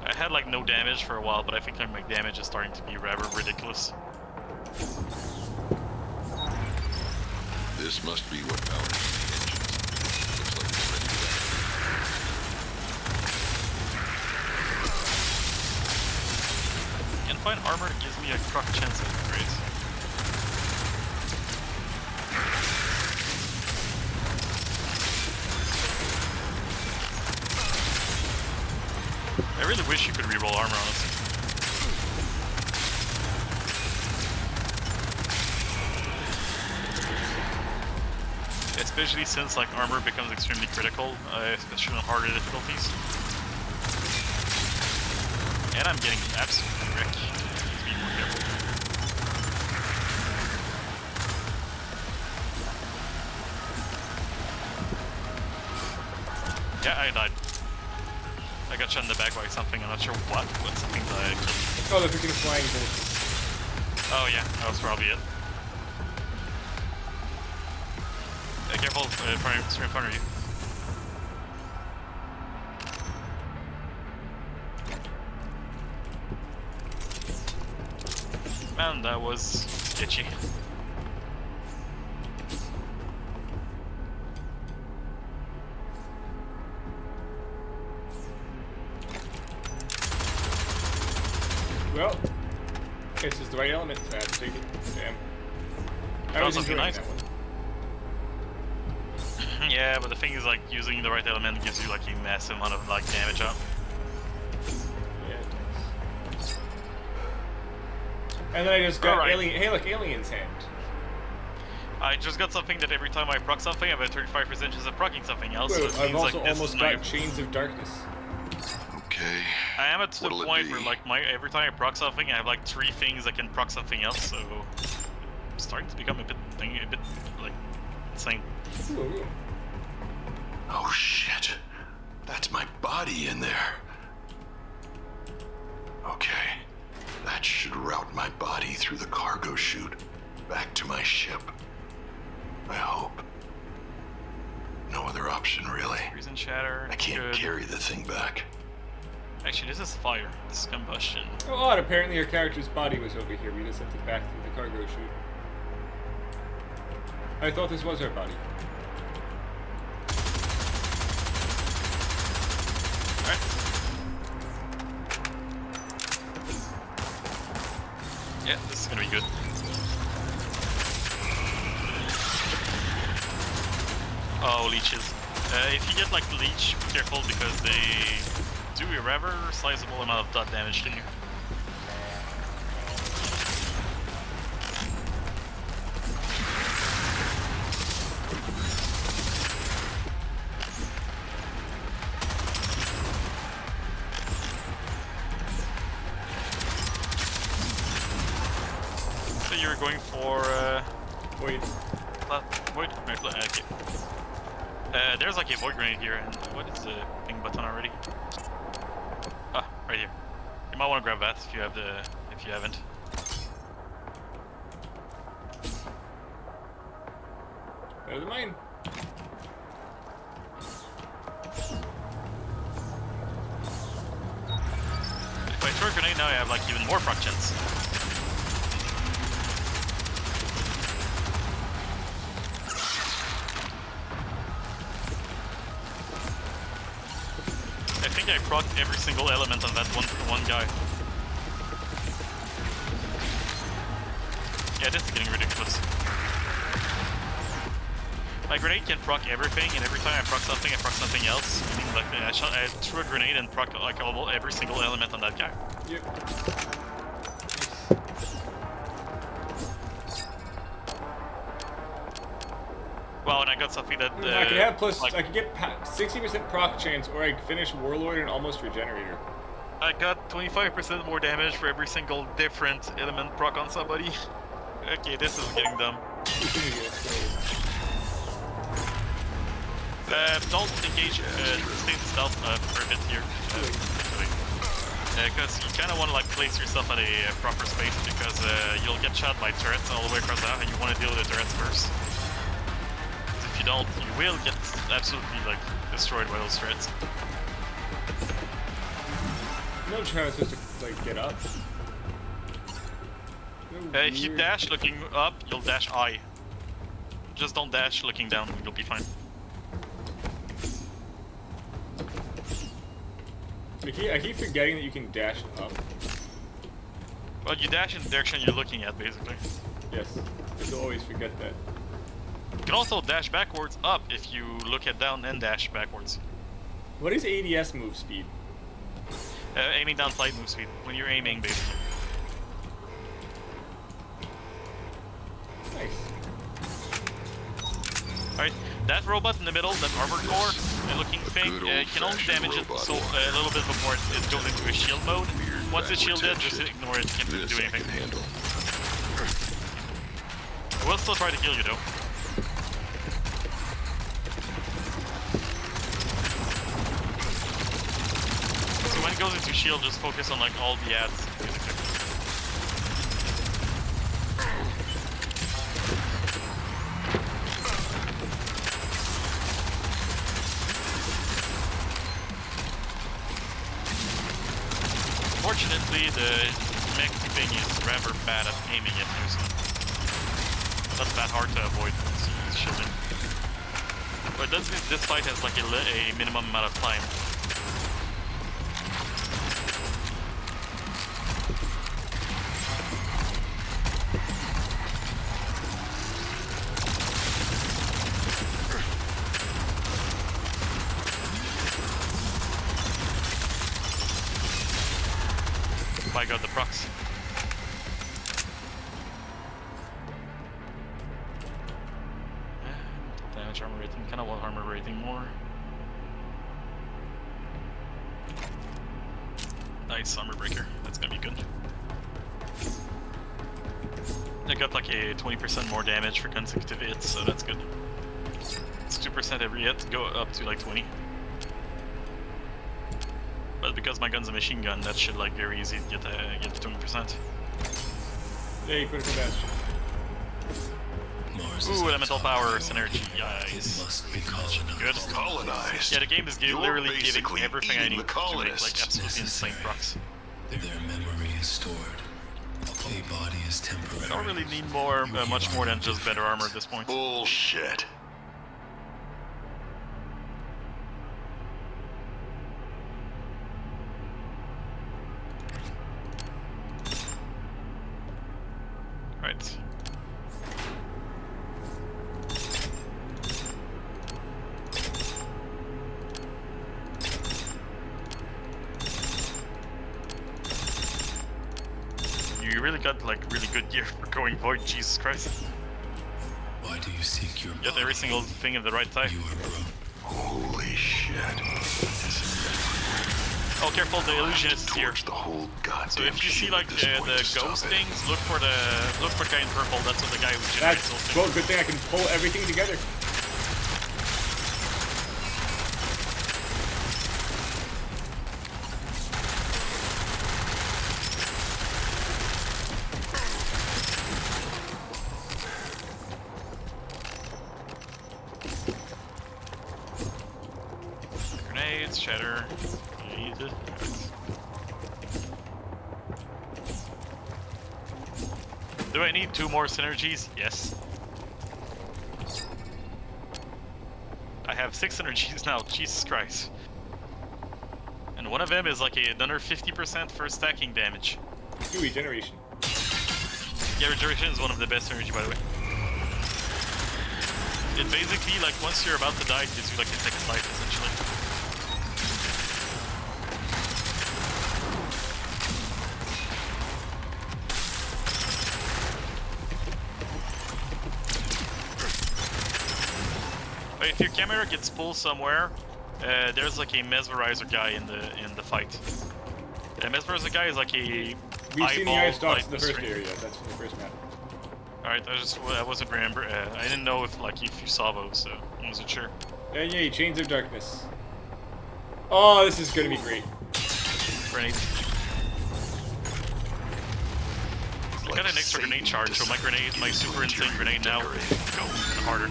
S1: I had like no damage for a while, but I think like, my damage is starting to be rather ridiculous.
S3: This must be what powers the engines. Looks like it's ready to go.
S1: And fine armor gives me a proc chance at upgrades. I really wish you could reroll armor, honestly. Especially since like armor becomes extremely critical, especially on harder difficulties. And I'm getting absolutely wrecked. Need to be more careful. Yeah, I died. I got shot in the back by something, I'm not sure what, but something that I killed.
S2: Oh, the freaking flying bullets.
S1: Oh yeah, that was probably it. Careful, straight in front of you. Man, that was sketchy.
S2: Well, this is the right element. I have to take it. Damn. I
S1: That
S2: was
S1: was
S2: enjoying
S1: nice.
S2: that one.
S1: Yeah, but the thing is, like, using the right element gives you, like, a massive amount of, like, damage up.
S2: Yeah, it does. And then I just got
S1: Alright.
S2: hey look, alien's hand.
S1: I just got something that every time I proc something, I have a 35% chance of procking something else.
S2: Wait,
S1: so it
S2: I've
S1: means,
S2: also
S1: like, this
S2: almost
S1: is my...
S2: got Chains of Darkness.
S3: Okay.
S1: I am at the
S3: What'll it
S1: point
S3: be?
S1: where, like, every time I proc something, I have, like, 3 things that can proc something else, so... I'm starting to become a bit, like, insane.
S2: Ooh.
S3: Oh shit. That's my body in there. Okay. That should route my body through the cargo chute back to my ship. I hope. No other option, really.
S1: Freeze and shatter.
S3: I can't
S1: Good.
S3: carry the thing back.
S1: Actually, this is fire. This is combustion.
S2: Oh, odd. Apparently, our character's body was over here. We just sent it back through the cargo chute. I thought this was our body.
S1: Alright. Yeah, this is gonna be good. Oh, leeches. If you get like leech, be careful because they do a rather sizable amount of dot damage to you. going for
S2: Wait.
S1: void. Right, okay. There's like a void grenade here, and what is the ping button already? Ah, right here. You might want to grab that if you have if you haven't.
S2: Better than mine.
S1: If I throw a grenade now, I have like even more proc chance. I think I proc every single element on that one guy. Yeah, this is getting ridiculous. My grenade can proc everything, and every time I proc something, I proc something else. Meaning, like, I threw a grenade and proc like almost every single element on that guy.
S2: Yep.
S1: Wow, and I got something that
S2: I could have plus.
S1: like,
S2: I could get 60% proc chance, or I could finish Warlord and almost Regenerator.
S1: I got 25% more damage for every single different element proc on somebody. Okay, this is getting dumb. Don't engage, stay in stealth for a bit here. Because you kind of want to like place yourself at a proper space, because you'll get shot by turrets all the way across the map, and you want to deal with the turrets first. If you don't, you will get absolutely like destroyed by those turrets.
S2: No chances to like get up. No
S1: If you dash looking up, you'll dash I. Just don't dash looking down, you'll be fine.
S2: I keep forgetting that you can dash up.
S1: Well, you dash in the direction you're looking at, basically.
S2: Yes, I still always forget that.
S1: You can also dash backwards up if you look at down and dash backwards.
S2: What is ADS move speed?
S1: Aiming down flight move speed, when you're aiming, basically.
S2: Nice.
S1: Alright, that robot in the middle, that armored core looking thing, can only damage it so a little bit before it goes into a shield mode. Once it's shielded, just ignore it, it can't do anything. We'll still try to kill you though. So when it goes into shield, just focus on like all the ads, basically. Unfortunately, the mech thing is rather bad at aiming at you, so not that hard to avoid once he's shielding. But this fight has like a minimum amount of time. I got the procs. Damage armor rating, kind of want armor rating more. Nice armor breaker, that's gonna be good. I got like a 20% more damage for consecutive hits, so that's good. It's 2% every hit, go up to like 20. But because my gun's a machine gun, that should like very easy to get to 20%.
S2: Hey, critical bastion.
S1: Ooh, elemental power synergy,
S5: It must be colonized.
S1: good.
S3: Colonized.
S1: Yeah, the game is
S3: You're
S1: literally giving
S3: basically
S1: everything I
S3: eating
S1: need
S3: the
S1: to make
S3: colonists.
S1: like absolutely insane
S5: Necessary.
S1: procs.
S5: Their memory is stored. A body is temporary.
S1: I don't really need more, much more than just better armor at this point.
S3: Bullshit.
S1: Right. You really got like really good gear for going void, Jesus Christ.
S5: Why do you seek your
S1: You got
S5: body?
S1: every single thing at the right time.
S5: You are broken.
S3: Holy shit.
S1: Oh, careful, the illusionist is here.
S3: Torch the whole goddamn
S1: So if you see
S3: ship
S1: like
S3: at this point
S1: the
S3: to stop
S1: ghost
S3: it.
S1: things, look for the guy in purple. That's what the guy who generates
S2: That's
S1: those things.
S2: well, good thing I can pull everything together.
S1: Grenades, shatter. Grenade. Do I need 2 more synergies? Yes. I have 6 synergies now, Jesus Christ. And one of them is like another 50% for stacking damage.
S2: Do regeneration.
S1: Yeah, regeneration is one of the best synergy, by the way. It basically, like, once you're about to die, it gives you like a second life, essentially. But if your camera gets pulled somewhere, there's like a mesmerizer guy in the fight. A mesmerizer guy is like a
S2: We've seen the ice dogs in the first
S1: string.
S2: area. That's from the first map.
S1: Alright, I wasn't remember. I didn't know if you saw those, so I wasn't sure.
S2: And yay, Chains of Darkness. Oh, this is gonna be great.
S1: Grenade. I got an extra grenade charge, so my super insane grenade now go harder.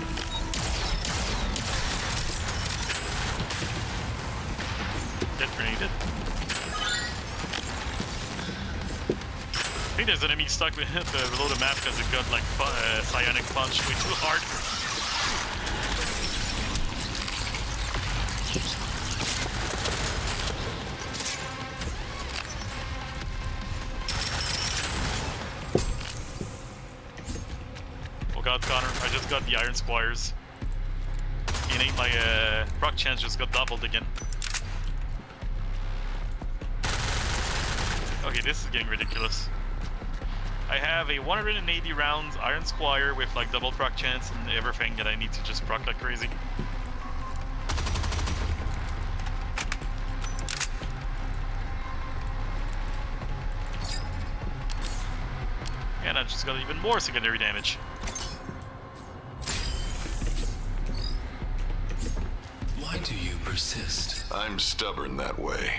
S1: Get grenaded. I think there's an enemy stuck below the map because it got like psionic punch way too hard. Oh god, Connor, I just got the Iron Squires. My proc chance just got doubled again. Okay, this is getting ridiculous. I have a 180 rounds Iron Squire with like double proc chance and everything that I need to just proc like crazy. And I just got even more secondary damage.
S5: Why do you persist?
S3: I'm stubborn that way.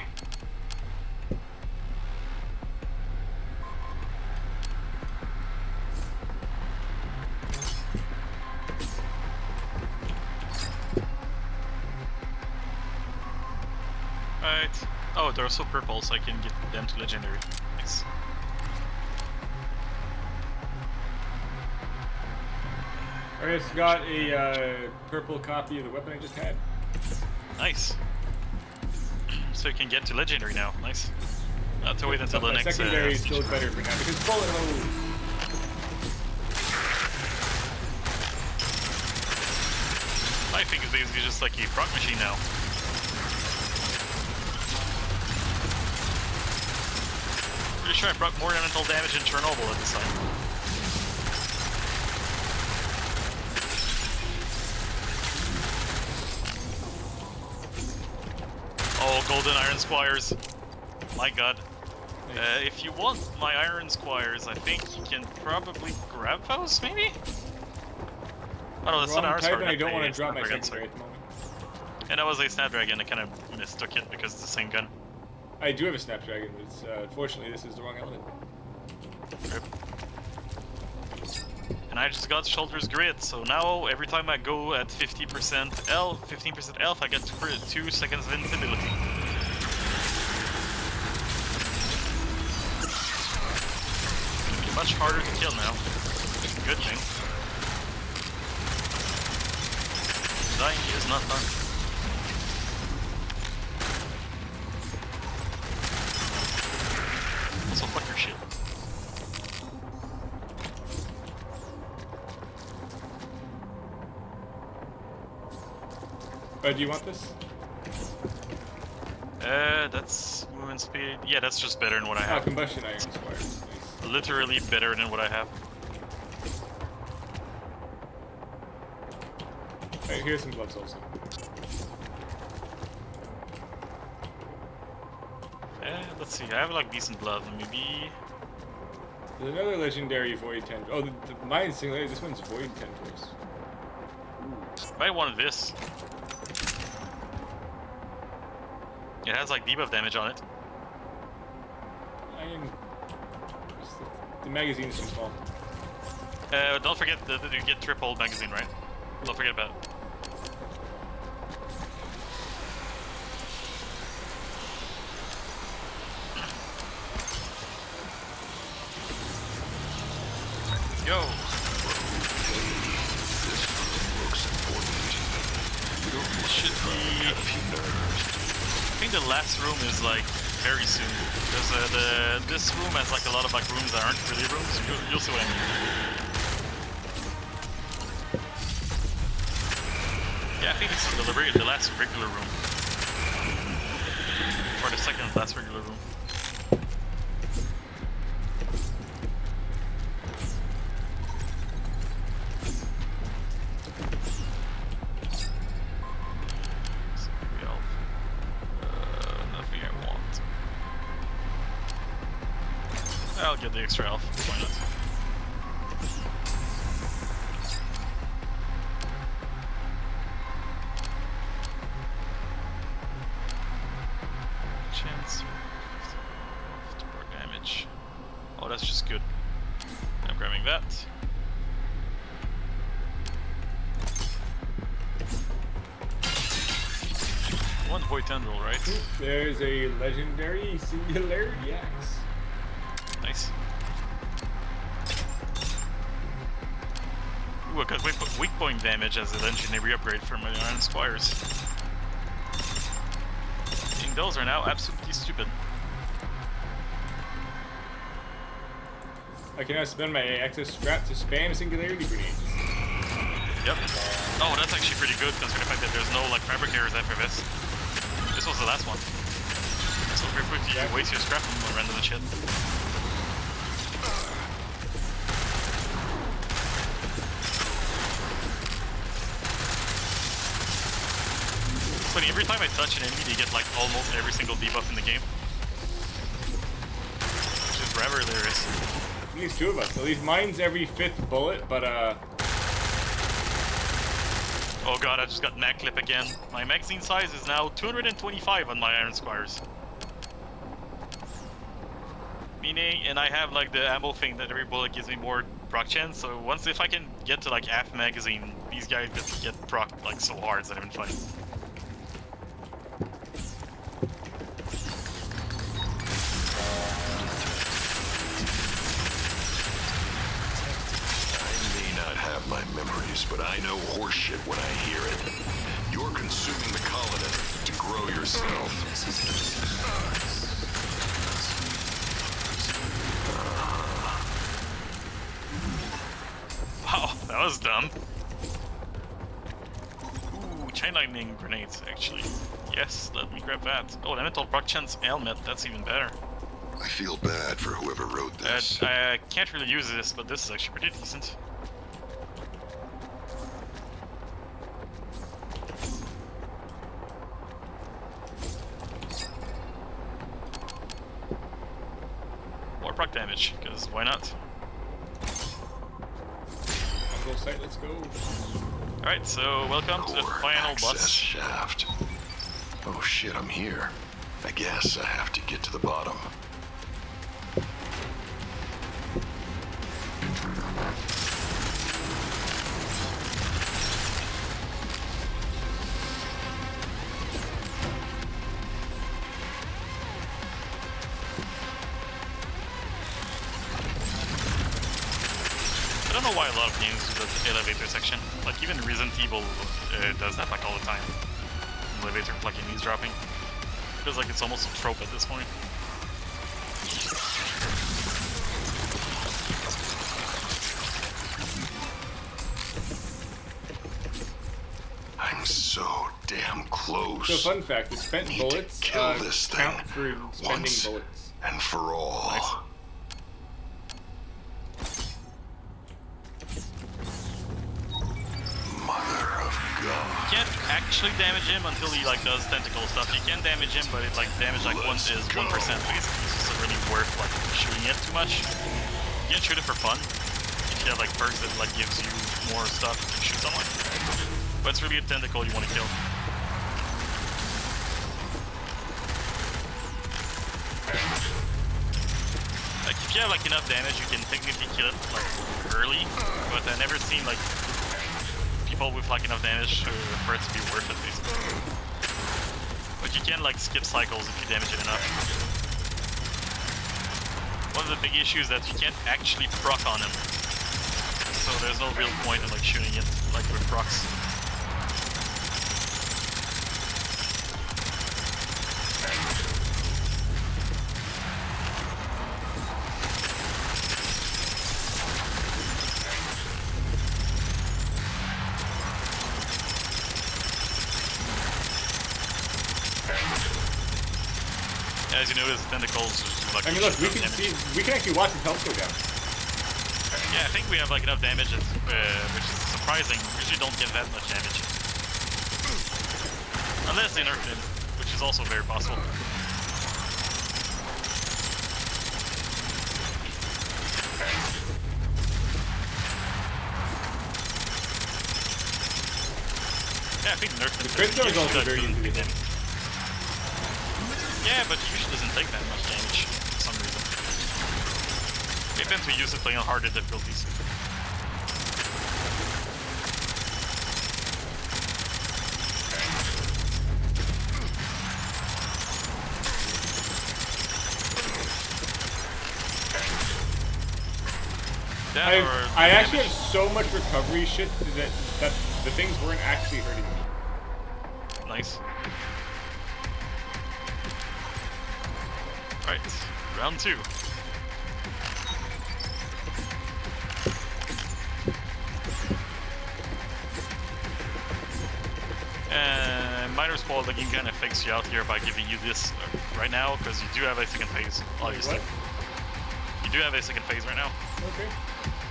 S1: Right. Oh, they're also purple, so I can get them to legendary. Nice.
S2: I just got a purple copy of the weapon I just had.
S1: Nice. So you can get to legendary now. Nice. I'll have to wait until
S2: But
S1: the
S2: my
S1: next
S2: secondary is
S1: stage.
S2: still better for now because bullet hose.
S1: I think it's basically just like a proc machine now. Pretty sure I proc more elemental damage in Chernobyl at this time. Oh, golden Iron Squires. My god. If you want my Iron Squires, I think you can probably grab those, maybe? Oh no, that's not
S2: Wrong
S1: Iron
S2: type,
S1: Squire.
S2: and I don't want to
S1: that's
S2: drop my
S1: Snapdragon,
S2: secondary
S1: sorry.
S2: at the moment.
S1: And that was a Snapdragon, I kind of mistook it because it's the same gun.
S2: I do have a Snapdragon, but it's, unfortunately this is the wrong element.
S1: Rip. And I just got Shoulder's Grit, so now every time I go at 50% health, 15% health, I get 2 seconds of invincibility. It's gonna be much harder to kill now. Good thing. Dying is not fun. Also, fuck your shit.
S2: Do you want this?
S1: That's movement speed. Yeah, that's just better than what I have.
S2: Combustion Iron Squires. Nice.
S1: Literally better than what I have.
S2: Alright, here's some gloves also.
S1: Let's see, I have like decent blood, maybe.
S2: There's another legendary void tendril. Oh, mine's singular. This one's void tendrils.
S1: I wanted this. It has like debuff damage on it.
S2: The magazine's too small.
S1: Don't forget that you get triple magazine, right? Don't forget about it. Yo! This should be... I think the last room is like very soon. Because this room has like a lot of like rooms that aren't really rooms. You'll see what I mean. Yeah, I think this is the last regular room. Or the second last regular room. I'll get the extra health. Why not? Chance to proc damage. Oh, that's just good. I'm grabbing that. One void tendril, right?
S2: There's a legendary singularity axe.
S1: Nice. Ooh, I got weak point damage as a legendary upgrade for my Iron Squires. I think those are now absolutely stupid.
S2: I can now spend my excess scrap to spam singularity grenades.
S1: Yep. Oh, that's actually pretty good considering the fact that there's no like fabricators after this. This was the last one. So very quickly you waste your scrap and render the shit. Funny, every time I touch an enemy, they get like almost every single debuff in the game. Which is rather hilarious.
S2: At least two of us. At least mine's every 5th bullet, but
S1: Oh god, I just got mag clip again. My magazine size is now 225 on my Iron Squires. Meaning, and I have like the ammo thing that every bullet gives me more proc chance, so if I can get to like half magazine, these guys just get proc like so hard, it's not even funny.
S3: My memories, but I know horseshit when I hear it. You're consuming the colonist to grow yourself.
S1: Wow, that was dumb. Ooh, chain lightning grenades, actually. Yes, let me grab that. Oh, elemental proc chance helmet, that's even better.
S3: I feel bad for whoever wrote this.
S1: I can't really use this, but this is actually pretty decent. Proc damage, because why not?
S2: on the site, let's go.
S1: Alright, so welcome to the final boss.
S3: Shaft. Oh shit, I'm here. I guess I have to get to the bottom.
S1: I don't know why a lot of games do the elevator section. Like even Resident Evil does that like all the time. Elevator plugin eavesdropping. Feels like it's almost a trope at this point.
S3: I'm so damn close.
S2: So fun fact, the spent
S3: Need
S2: bullets
S3: to kill this thing
S2: count for spending
S3: once
S2: bullets.
S3: and for all.
S1: Nice.
S3: Mother of God.
S1: You can't actually damage him until he like does tentacle stuff. You can damage him, but it like damage like one is 1% basically. It's just really worth like shooting it too much. You can shoot it for fun if you have like perks that like gives you more stuff to shoot someone. But it's really a tentacle you want to kill. Like if you have like enough damage, you can technically kill it like early. But I never seen like people with like enough damage for it to be worth it basically. But you can like skip cycles if you damage it enough. One of the big issues is that you can't actually proc on him. So there's no real point in like shooting it like with procs. As you notice, tentacles just like.
S2: I mean, look, we can actually watch his health go down.
S1: Yeah, I think we have like enough damage, which is surprising. We usually don't get that much damage, unless they nerfed him, which is also very possible. Yeah, I think nerfed him.
S2: The crit zone is also very easy to hit.
S1: Yeah, but it usually doesn't take that much damage for some reason. Maybe since we use it playing on harder difficulties.
S2: I actually have so much recovery shit that the things weren't actually hurting me.
S1: Nice. Right, round 2. Minor spoil, the game kind of fakes you out here by giving you this right now, because you do have a second phase, obviously. You do have a second phase right now.
S2: Okay.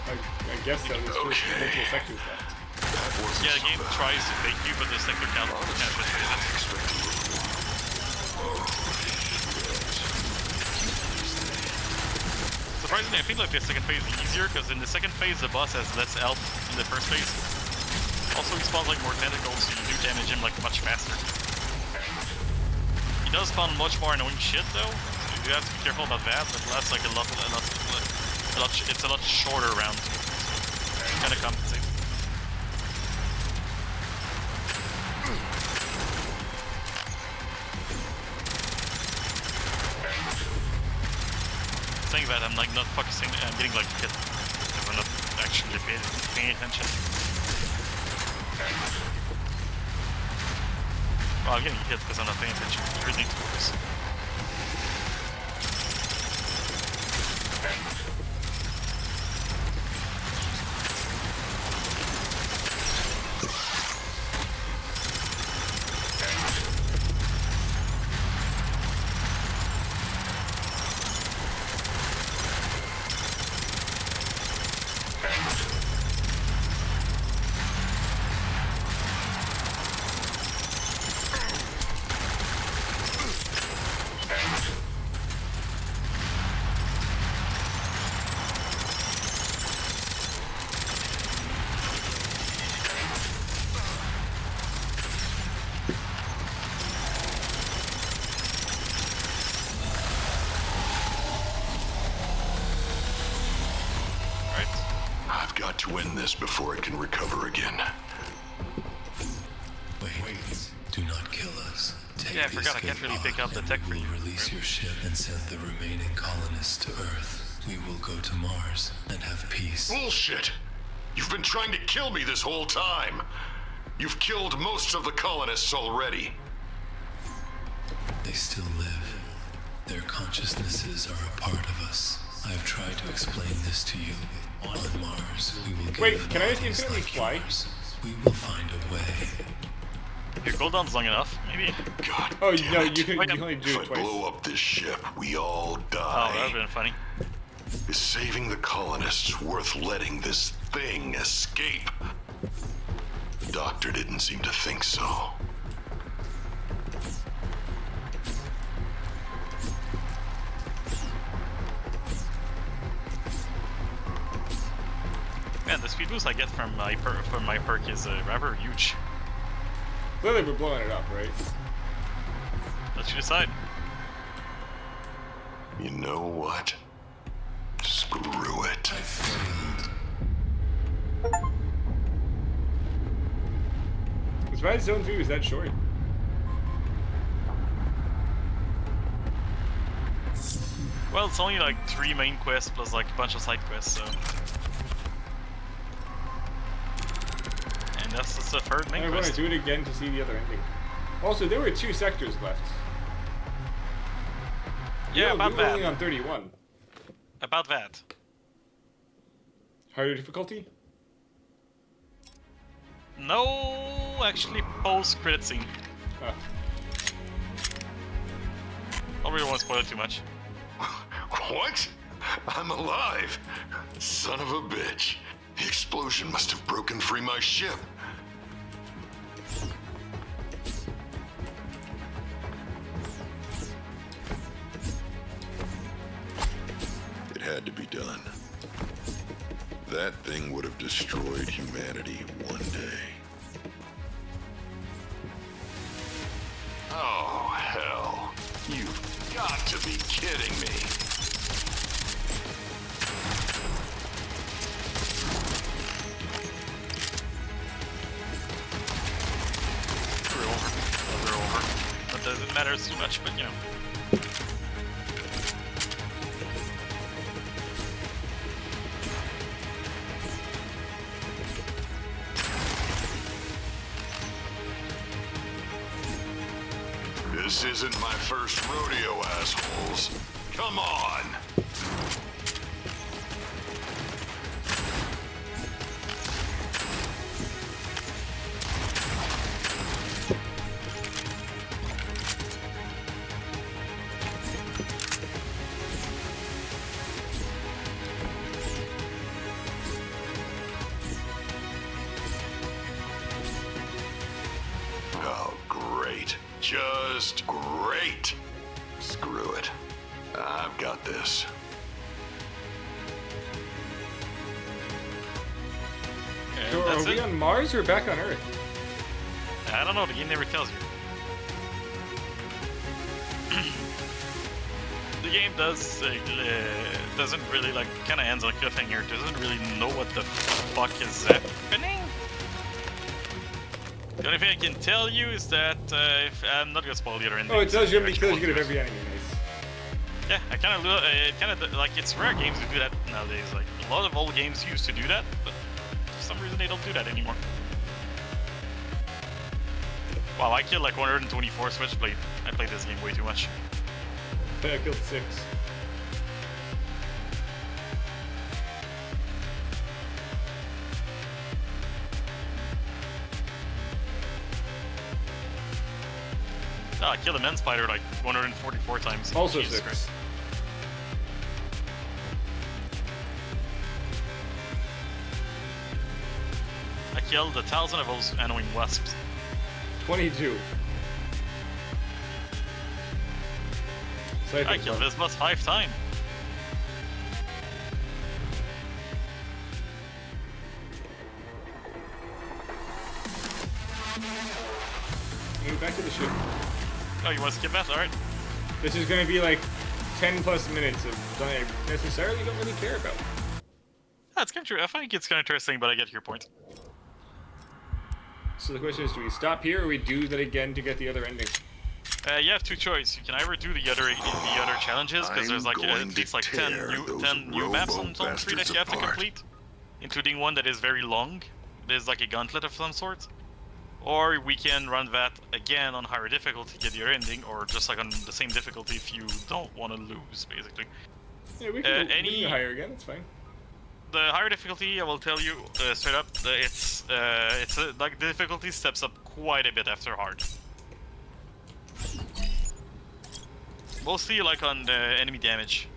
S2: I guess that was first multiple sectors left.
S1: Yeah, the game tries to fake you, but the sector count kind of betrays it. Surprisingly, I feel like the second phase is easier, because in the second phase the boss has less health in the first phase. Also, he spawns like more tentacles, so you do damage him like much faster. He does spawn much more annoying shit though, so you do have to be careful about that, but that's like it's a lot shorter round, so it kind of compensates. Saying that, I'm like not focusing, I'm getting like hit if I'm not actually paying attention. Well, I'm getting hit because I'm not paying attention. You really need to focus.
S3: To win this before it can recover again.
S5: Wait, do not kill us. Take
S1: Yeah, I forgot I can't really pick up the tech for you.
S5: Release your ship and send the remaining colonists to Earth. We will go to Mars and have peace.
S3: Bullshit! You've been trying to kill me this whole time. You've killed most of the colonists already.
S5: They still live. Their consciousnesses are a part of us. I've tried to explain this to you. On Mars, we will
S2: Wait, can I just instantly fly?
S5: We will find a way.
S1: Your cooldown's long enough, maybe?
S3: God
S2: Oh,
S3: damn
S2: no,
S3: it.
S2: you can only do
S3: If
S2: it
S3: I
S2: twice.
S3: blow up this ship, we all
S1: Oh,
S3: die.
S1: that would've been funny.
S3: Is saving the colonists worth letting this thing escape? doctor didn't seem to think so.
S1: Man, the speed boost I get from my perk is rather huge.
S2: Clearly we're blowing it up, right?
S1: Let you decide.
S3: You know what? Screw it.
S2: I'm surprised Zone 3 was that short.
S1: Well, it's only like 3 main quests plus like a bunch of side quests, so. And that's just the third main
S2: I want
S1: quest.
S2: to do it again to see the other ending. Also, there were 2 sectors left.
S1: Yeah, about
S2: we were only
S1: that.
S2: on 31.
S1: About that.
S2: Harder difficulty?
S1: No, actually, post-credit scene.
S2: Oh.
S1: I don't really want to spoil it too much.
S3: What? I'm alive. Son of a bitch. The explosion must have broken free my ship. It had to be done. That thing would have destroyed humanity one day. Oh, hell. You've got to be kidding me.
S1: We're over. We're over. That doesn't matter too much, but you know.
S3: This isn't my first rodeo, assholes. Come on! Oh, great. Just great. Screw it. I've got this.
S1: And
S2: So are
S1: that's
S2: we
S1: it.
S2: on Mars or back on Earth?
S1: I don't know, the game never tells you. The game doesn't really like, kind of ends on a cliffhanger. Doesn't really know what the fuck is happening. The only thing I can tell you is that if I'm not gonna spoil the other ending.
S2: Oh, it tells you how many
S1: If
S2: kills
S1: want
S2: you get of
S1: to.
S2: every enemy. Nice.
S1: Yeah, I kind of like, it's rare games to do that nowadays. Like a lot of old games used to do that, but for some reason they don't do that anymore. Wow, I killed like 124 Switchblade. I played this game way too much.
S2: I killed 6.
S1: Oh, I killed a men spider like 144 times.
S2: Also
S1: Jesus
S2: 6.
S1: Christ. I killed 1,000 of those annoying wasps.
S2: 22.
S1: I killed this boss 5 times.
S2: Move back to the ship.
S1: Oh, you want to skip that? Alright.
S2: This is going to be like 10 plus minutes of something I necessarily don't really care about.
S1: That's kind of true. I think it's kind of interesting, but I get your point.
S2: So the question is, do we stop here or we do that again to get the other ending?
S1: You have 2 choices. You can either do the other challenges, because there's like
S3: I'm
S1: at least like
S3: going
S1: 10
S3: to tear
S1: ten new
S3: those
S1: maps on Zone 3 that
S3: robo-bastards
S1: you have to
S3: apart.
S1: complete, including one that is very long. There's like a gauntlet of some sort. Or we can run that again on higher difficulty, get the other ending, or just like on the same difficulty if you don't want to lose, basically.
S2: Yeah, we can, we
S1: any-
S2: can go higher again, that's fine.
S1: The higher difficulty, I will tell you straight up, like the difficulty steps up quite a bit after hard. Mostly like on the enemy damage.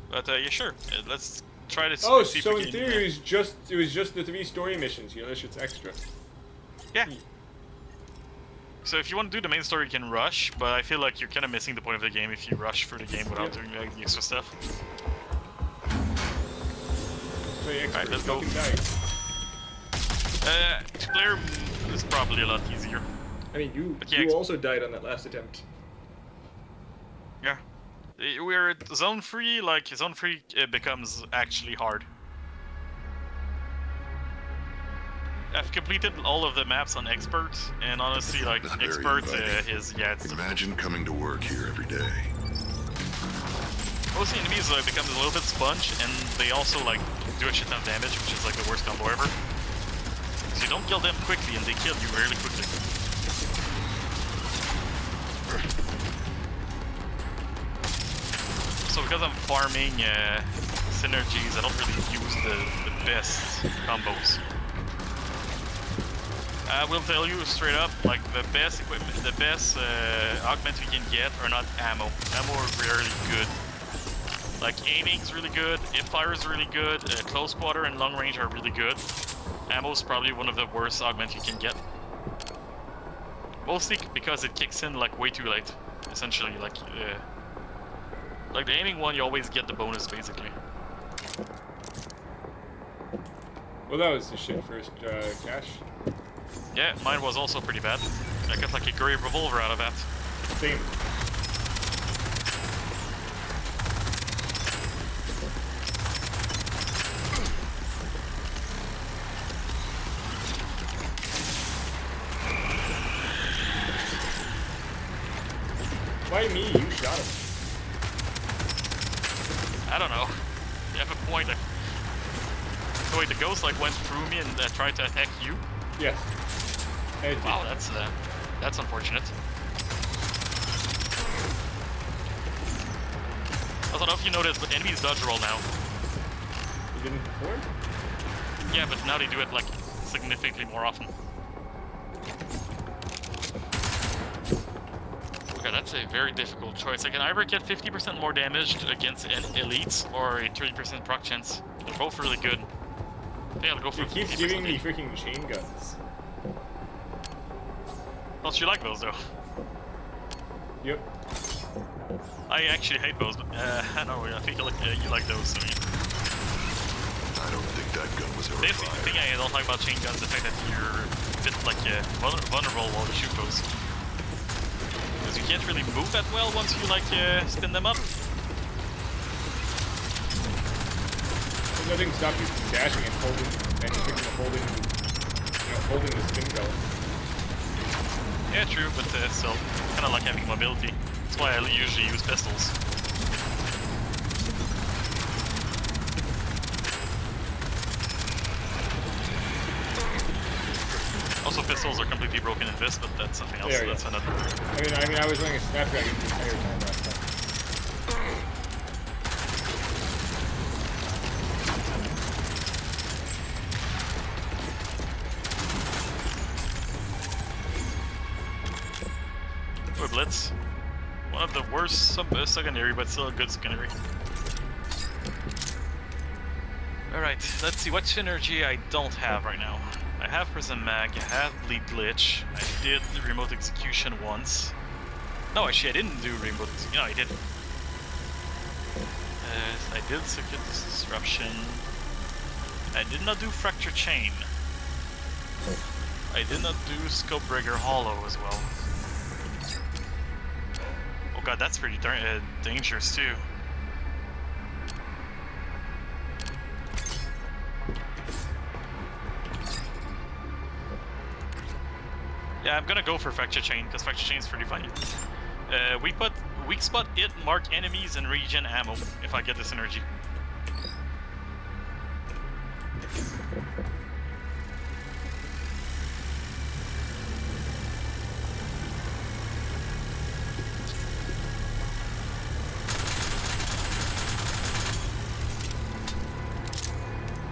S1: But yeah, sure. Let's try to
S2: Oh,
S1: see if
S2: so
S1: we
S2: in
S1: can,
S2: theory it was just the 3 story missions. You know, this shit's extra.
S1: Yeah. So if you want to do the main story, you can rush, but I feel like you're kind of missing the point of the game if you rush through the game without doing like, the extra stuff.
S2: So yeah,
S1: Alright, let's go.
S2: fucking die.
S1: Two-player is probably a lot easier.
S2: I mean, you
S1: But yeah,
S2: you also died on that last attempt.
S1: Yeah. We're at zone 3, like, zone 3 becomes actually hard. I've completed all of the maps on expert, and honestly, like,
S3: Not very
S1: expert
S3: inviting.
S1: is, yeah, it's difficult.
S3: Imagine coming to work here every day.
S1: Most enemies become a little bit sponge, and they also, like, do a shit ton of damage, which is, like, the worst combo ever. So you don't kill them quickly, and they kill you really quickly. So because I'm farming synergies, I don't really use the best combos. I will tell you straight up, like the best equipment, the best augments we can get are not ammo. Ammo are rarely good. Like aiming's really good, hipfire is really good, close quarter and long range are really good. Ammo is probably one of the worst augments you can get. Mostly because it kicks in like way too late. Essentially, like the aiming one, you always get the bonus basically.
S2: Well, that was the shit first cash.
S1: Yeah, mine was also pretty bad. I got like a grey revolver out of that.
S2: Same. Why me? You shot him.
S1: I don't know. You have a point. So wait, the ghost like went through me and tried to attack you?
S2: Yes.
S1: Wow, that's unfortunate. I don't know if you noticed, but enemies dodge roll now.
S2: You didn't before?
S1: Yeah, but now they do it like significantly more often. Okay, that's a very difficult choice. I can either get 50% more damage against an elites or a 30% proc chance. They're both really good. I think I'll go for
S2: It keeps
S1: 50%.
S2: giving me freaking chain guns.
S1: Don't you like those though?
S2: Yep.
S1: I actually hate those, but I know, I think you like those. So yeah.
S3: I don't think that gun was ever
S1: The
S3: fired.
S1: thing I don't like about chain guns is the fact that you're a bit like vulnerable while you shoot those. Because you can't really move that well once you like spin them up.
S2: There's nothing to stop you from dashing and holding holding the spin belt.
S1: Yeah, true, but still, kind of like having mobility. That's why I usually use pistols. Also, pistols are completely broken in this, but that's something else.
S2: There,
S1: That's
S2: yeah.
S1: another.
S2: I mean, I was running a Snapdragon the entire time last time.
S1: Or Blitz. One of the worst secondary, but still a good secondary. Alright, let's see what synergy I don't have right now. I have Prism Mag, I have Bleed Glitch, I did the Remote Execution once. No, actually I didn't do Remote, I did. I did Circuit Disruption. I did not do Fracture Chain. I did not do Scope Breaker Hollow as well. Oh god, that's pretty dangerous too. Yeah, I'm gonna go for Fracture Chain, because Fracture Chain is pretty funny. We put Weak Spot, It, Mark Enemies, and Regen Ammo, if I get this energy.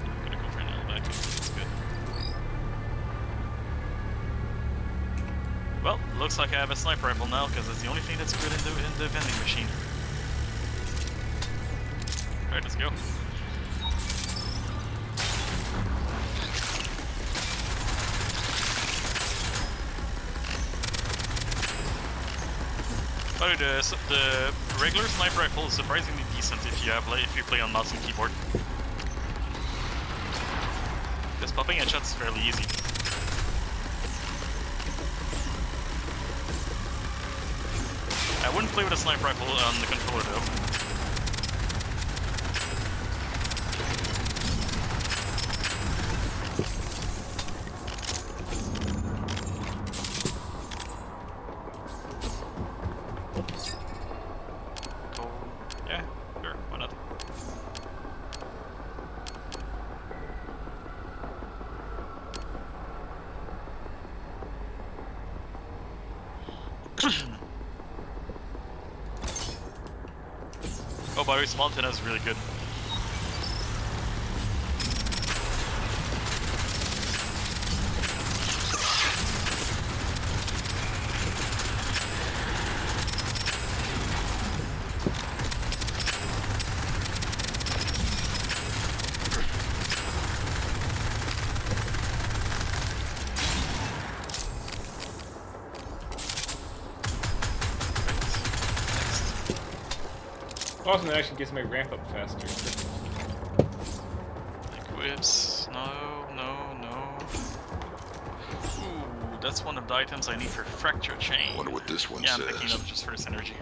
S1: I'm gonna go for an L-back, that's good. Well, looks like I have a sniper rifle now, because it's the only thing that's good in the vending machine. Alright, let's go. Oh, the regular sniper rifle is surprisingly decent if you play on mouse and keyboard. Because popping headshots is fairly easy. I wouldn't play with a sniper rifle on the controller though. Yeah, sure, why not? Oh, by the way, small antenna is really good.
S2: Awesome, that actually gets my ramp up faster.
S1: Like whips. No, no, no. Ooh, that's one of the items I need for fracture chain.
S3: Wonder what this one
S1: Yeah, I'm
S3: says.
S1: picking up just for this energy.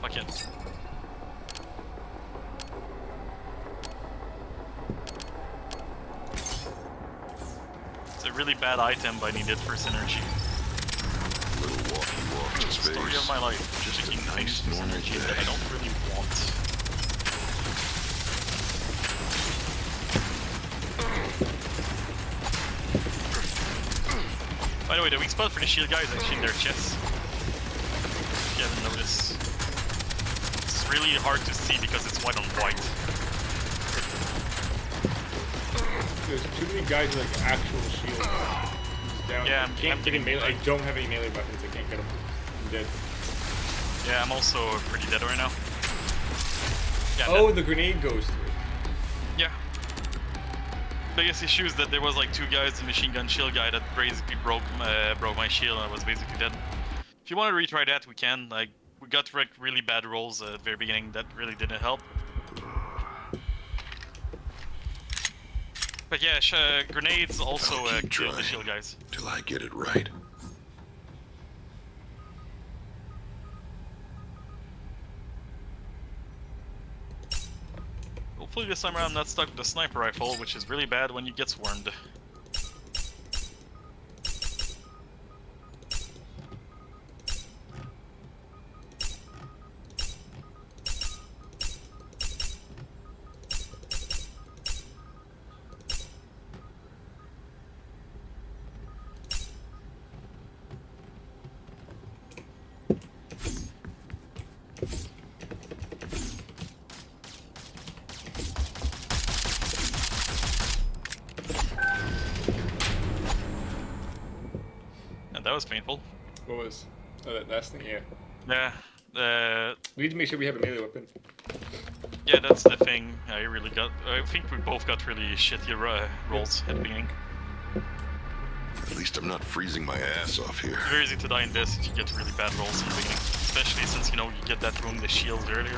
S1: Fuck it. It's a really bad item, but I need it for synergy.
S3: Little walk to space.
S1: Story of my life.
S3: Just
S1: Picking
S3: a nice
S1: things for
S3: normal
S1: synergy
S3: day.
S1: that I don't really want. By the way, the weak spot for the shield guy is actually in their chests. If you haven't noticed. It's really hard to see because it's white on white.
S2: There's too many guys with like actual shields. Just down.
S1: Yeah,
S2: I can't
S1: I'm
S2: get any
S1: getting
S2: melee. I don't have any melee weapons. I can't get them. I'm dead.
S1: Yeah, I'm also pretty dead right now. Yeah, I'm
S2: Oh,
S1: dead.
S2: the grenade goes through.
S1: Yeah. Biggest issue is that there was like two guys, the machine gun shield guy, that basically broke my shield and I was basically dead. If you want to retry that, we can. Like, we got really bad rolls at the very beginning. That really didn't help. But yeah, grenades also
S3: I'll keep
S1: kill the
S3: trying
S1: shield guys.
S3: till I get it right.
S1: Hopefully this time around I'm not stuck with the sniper rifle, which is really bad when you get swarmed. And that was painful.
S2: What was? Oh, that last thing? Yeah.
S1: Yeah,
S2: We need to make sure we have a melee weapon.
S1: yeah, that's the thing. I think we both got really shitty rolls at the beginning.
S3: At least I'm not freezing my ass off here.
S1: It's very easy to die in this if you get really bad rolls in the beginning. Especially since, you know, you get that room, the shield early.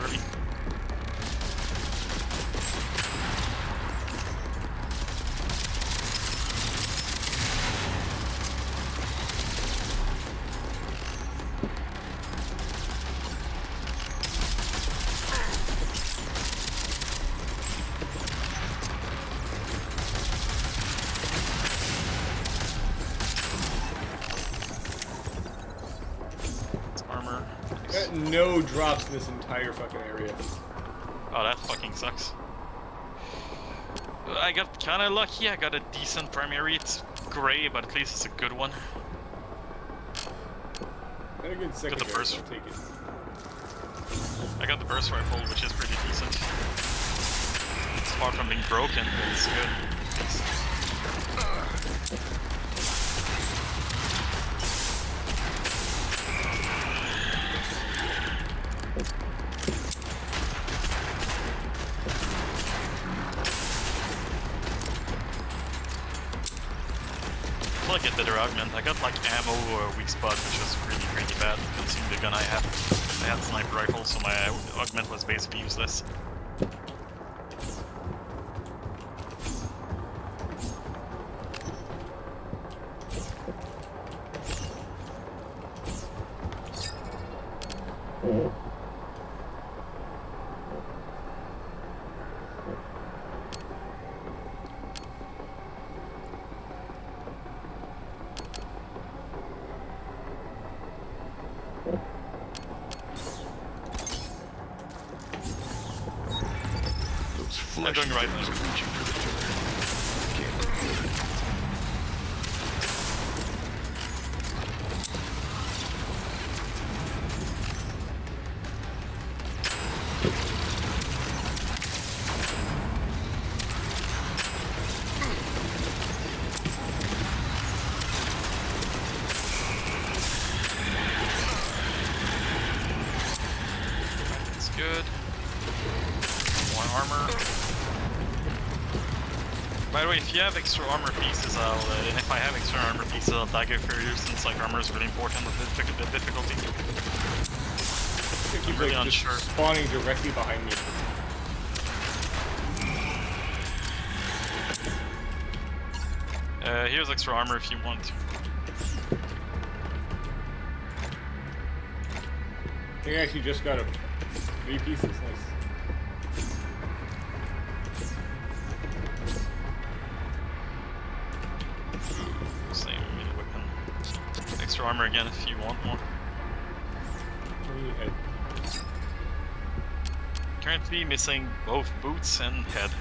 S1: It's armor.
S2: Got no drops in this entire fucking area.
S1: Oh, that fucking sucks. I got kinda lucky, I got a decent primary. It's gray, but at least it's a good one.
S2: Got a good secondary,
S1: burst.
S2: so I'll take it.
S1: I got the burst rifle, which is pretty decent. It's far from being broken, but it's good. Like get better augment. I got like ammo or weak spot, which was really bad considering the gun I had. I had sniper rifle, so my augment was basically useless. I'm going right now. That's good. More armor. By the way, if you have extra armor pieces, and if I have extra armor pieces, I'll tag it for you, since like armor is really important with the difficulty.
S2: I'm really unsure. Spawning directly behind me.
S1: Here's extra armor if you want to.
S2: I think I actually just got 3 pieces. Nice.
S1: Same melee weapon. Extra armor again if you want more. Currently missing both boots and head.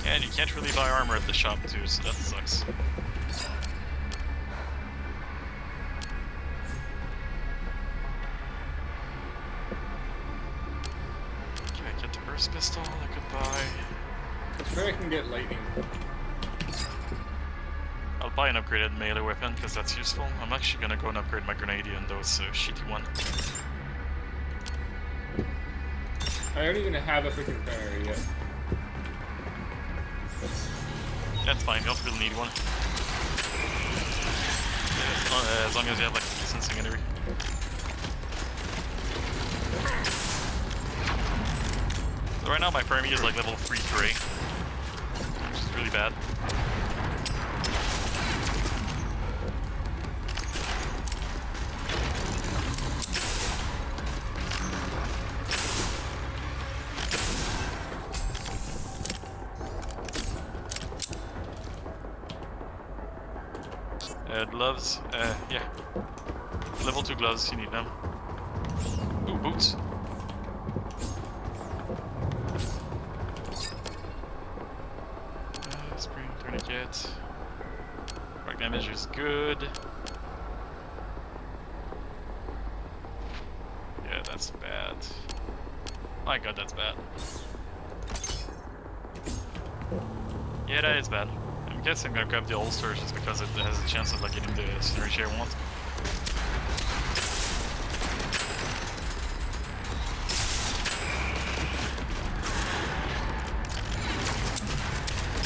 S1: And you can't really buy armor at the shop too, so that sucks. Okay, get the burst pistol, I could buy.
S2: I'm sure I can get lightning.
S1: I'll buy an upgraded melee weapon because that's useful. I'm actually gonna go and upgrade my grenade and those shitty one.
S2: I don't even have a freaking primary yet.
S1: That's fine, you don't really need one. Yeah, as long as you have like decent scenery. So right now my primary is like level 3 gray, which is really bad. Gloves, yeah. Level 2 gloves, you need them. Ooh, boots. Spring tourniquet. Rock damage is good. Yeah, that's bad. My god, that's bad. Yeah, that is bad. I guess I'm gonna grab the holster just because it has a chance of like getting the synergy I want.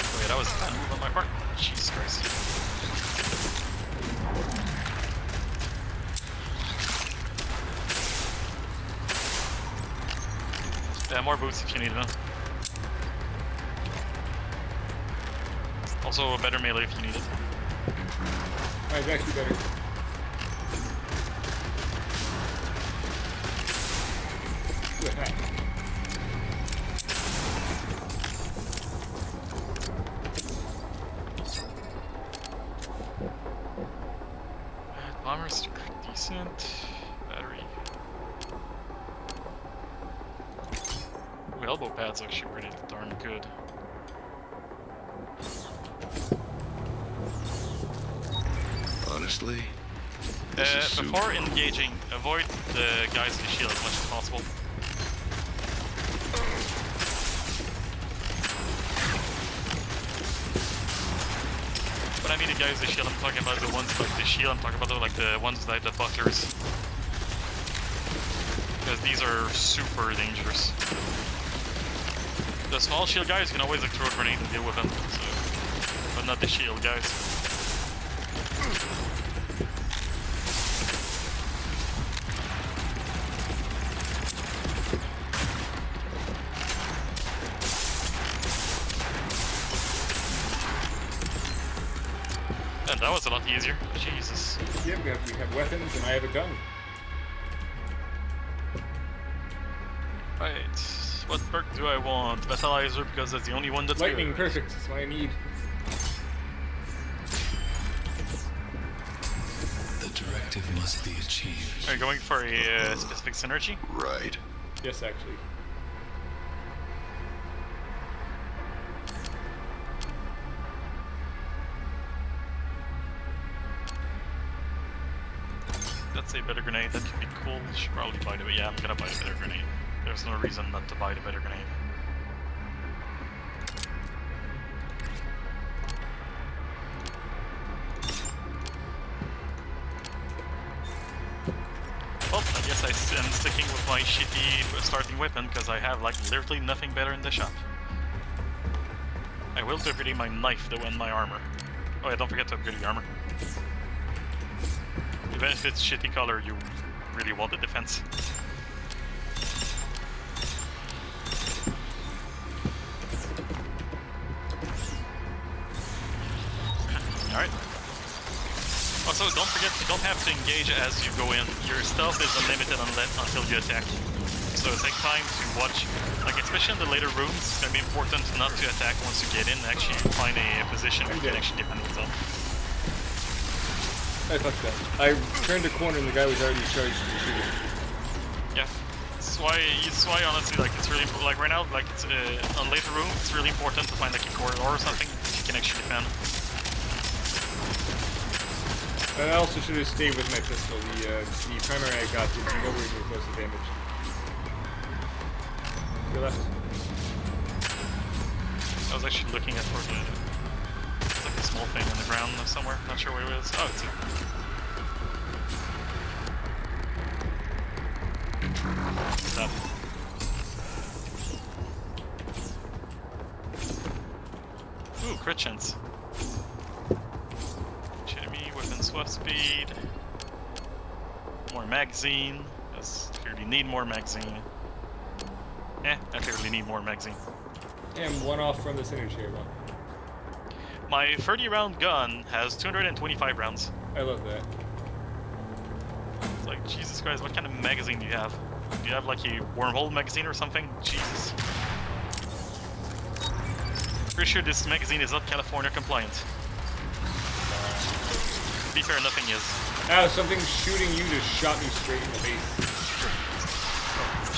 S1: Oh yeah, that was a bad move on my part. Jesus Christ. Yeah, more boots if you need them. Also a better melee if you need it.
S2: It's actually better.
S1: Bomber's decent. Battery. Ooh, elbow pad's actually pretty darn good.
S3: Honestly,
S1: before engaging, avoid the guys with the shield as much as possible. When I mean the guys with the shield, I'm talking about the ones like the shield, I'm talking about like the ones like the bucklers. Because these are super dangerous. The small shield guys can always like throw a grenade and deal with them, so, but not the shield, guys. And that was a lot easier. Jesus.
S2: Yeah, we have weapons and I have a gun.
S1: Right. What perk do I want? Battleizer, because that's the only one that's
S2: Lightning,
S1: good.
S2: perfect. That's what I need.
S5: The directive must be achieved.
S1: Are you going for a specific synergy?
S3: Right.
S2: Yes, actually.
S1: That's a better grenade. That could be cool. Should probably buy the. Yeah, I'm gonna buy the better grenade. There's no reason not to buy the better grenade. Well, I guess I'm sticking with my shitty starting weapon because I have like literally nothing better in the shop. I will upgrade my knife though and my armor. Oh yeah, don't forget to upgrade your armor. Even if it's shitty color, you really want the defense. Alright. Also, don't forget, you don't have to engage as you go in. Your stealth is unlimited until you attack. So take time to watch, like especially in the later rooms, it's going to be important not to attack once you get in, actually find a position where you can actually defend yourself.
S2: I fucked up. I turned a corner and the guy was already charged to shoot him.
S1: Yeah. That's why honestly, like, it's really, like right now, like, it's, on later rooms, it's really important to find like a corridor or something that you can actually defend.
S2: I also should have stayed with my pistol. The primary I got did nowhere near close to damage. Your left.
S1: I was actually looking at for the... It's like a small thing on the ground somewhere. Not sure where it is. Oh, it's here. That. Ooh, crit chance. Enemy, weapon swap speed. More magazine. Because clearly need more magazine. I clearly need more magazine.
S2: And one off from the synergy one.
S1: My 30-round gun has 225 rounds.
S2: I love that.
S1: It's like, Jesus Christ, what kind of magazine do you have? Do you have like a wormhole magazine or something? Jesus. Pretty sure this magazine is not California compliant. To be fair, nothing is.
S2: Ow, something shooting you just shot me straight in the face.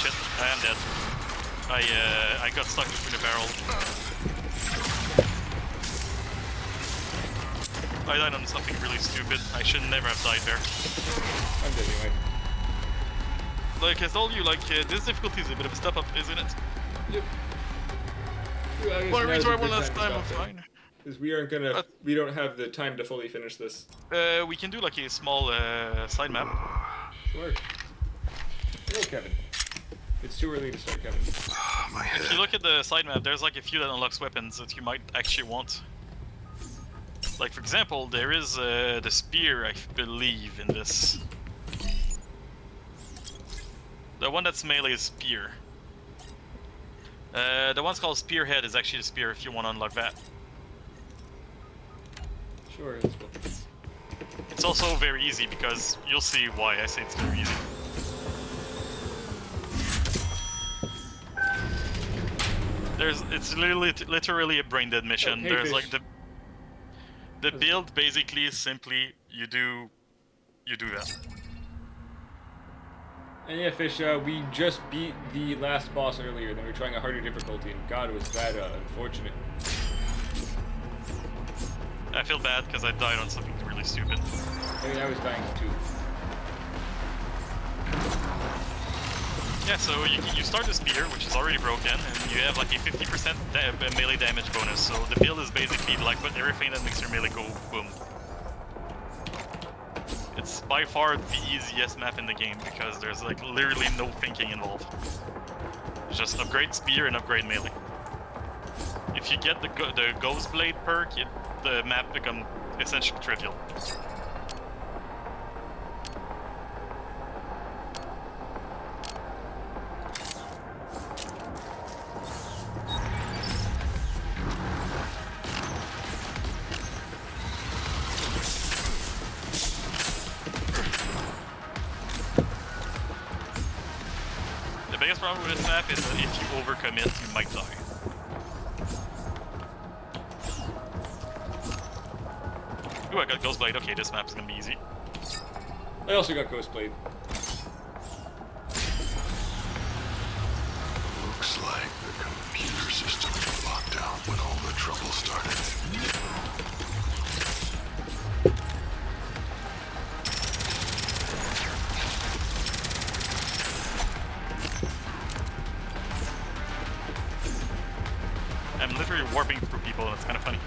S1: Shit, I am dead. I got stuck between the barrel. I died on something really stupid. I should never have died there.
S2: I'm dead anyway.
S1: Like I told you, like this difficulty is a bit of a step up, isn't it?
S2: Yep.
S1: Wanna retry one last time? I'm fine.
S2: Because we aren't gonna, we don't have the time to fully finish this.
S1: We can do like a small side map.
S2: Sure. Hello, Kevin. It's too early to start, Kevin.
S3: My head.
S1: If you look at the side map, there's like a few that unlocks weapons that you might actually want. Like for example, there is the spear, I believe, in this. The one that's melee is spear. The one's called spearhead is actually the spear if you want to unlock that.
S2: Sure, that's cool.
S1: It's also very easy because you'll see why I say it's very easy. It's literally a brain dead mission.
S2: Oh, hey,
S1: There's
S2: fish.
S1: like the build basically is simply you do that.
S2: And yeah, Fish, we just beat the last boss earlier, then we were trying a harder difficulty, and God, was that unfortunate.
S1: I feel bad because I died on something really stupid.
S2: I mean, I was dying too.
S1: Yeah, so you start the spear, which is already broken, and you have like a 50% melee damage bonus. So the build is basically like put everything that makes your melee go boom. It's by far the easiest map in the game because there's like literally no thinking involved. It's just upgrade spear and upgrade melee. If you get the Ghost Blade perk, it the map become essentially trivial. The biggest problem with this map is that if you overcommit, you might die. Ooh, I got Ghostblade. Okay, this map is gonna be easy.
S2: I also got Ghostblade.
S3: Looks like the computer system was locked down when all the trouble started.
S1: I'm literally warping through people, and it's kind of funny.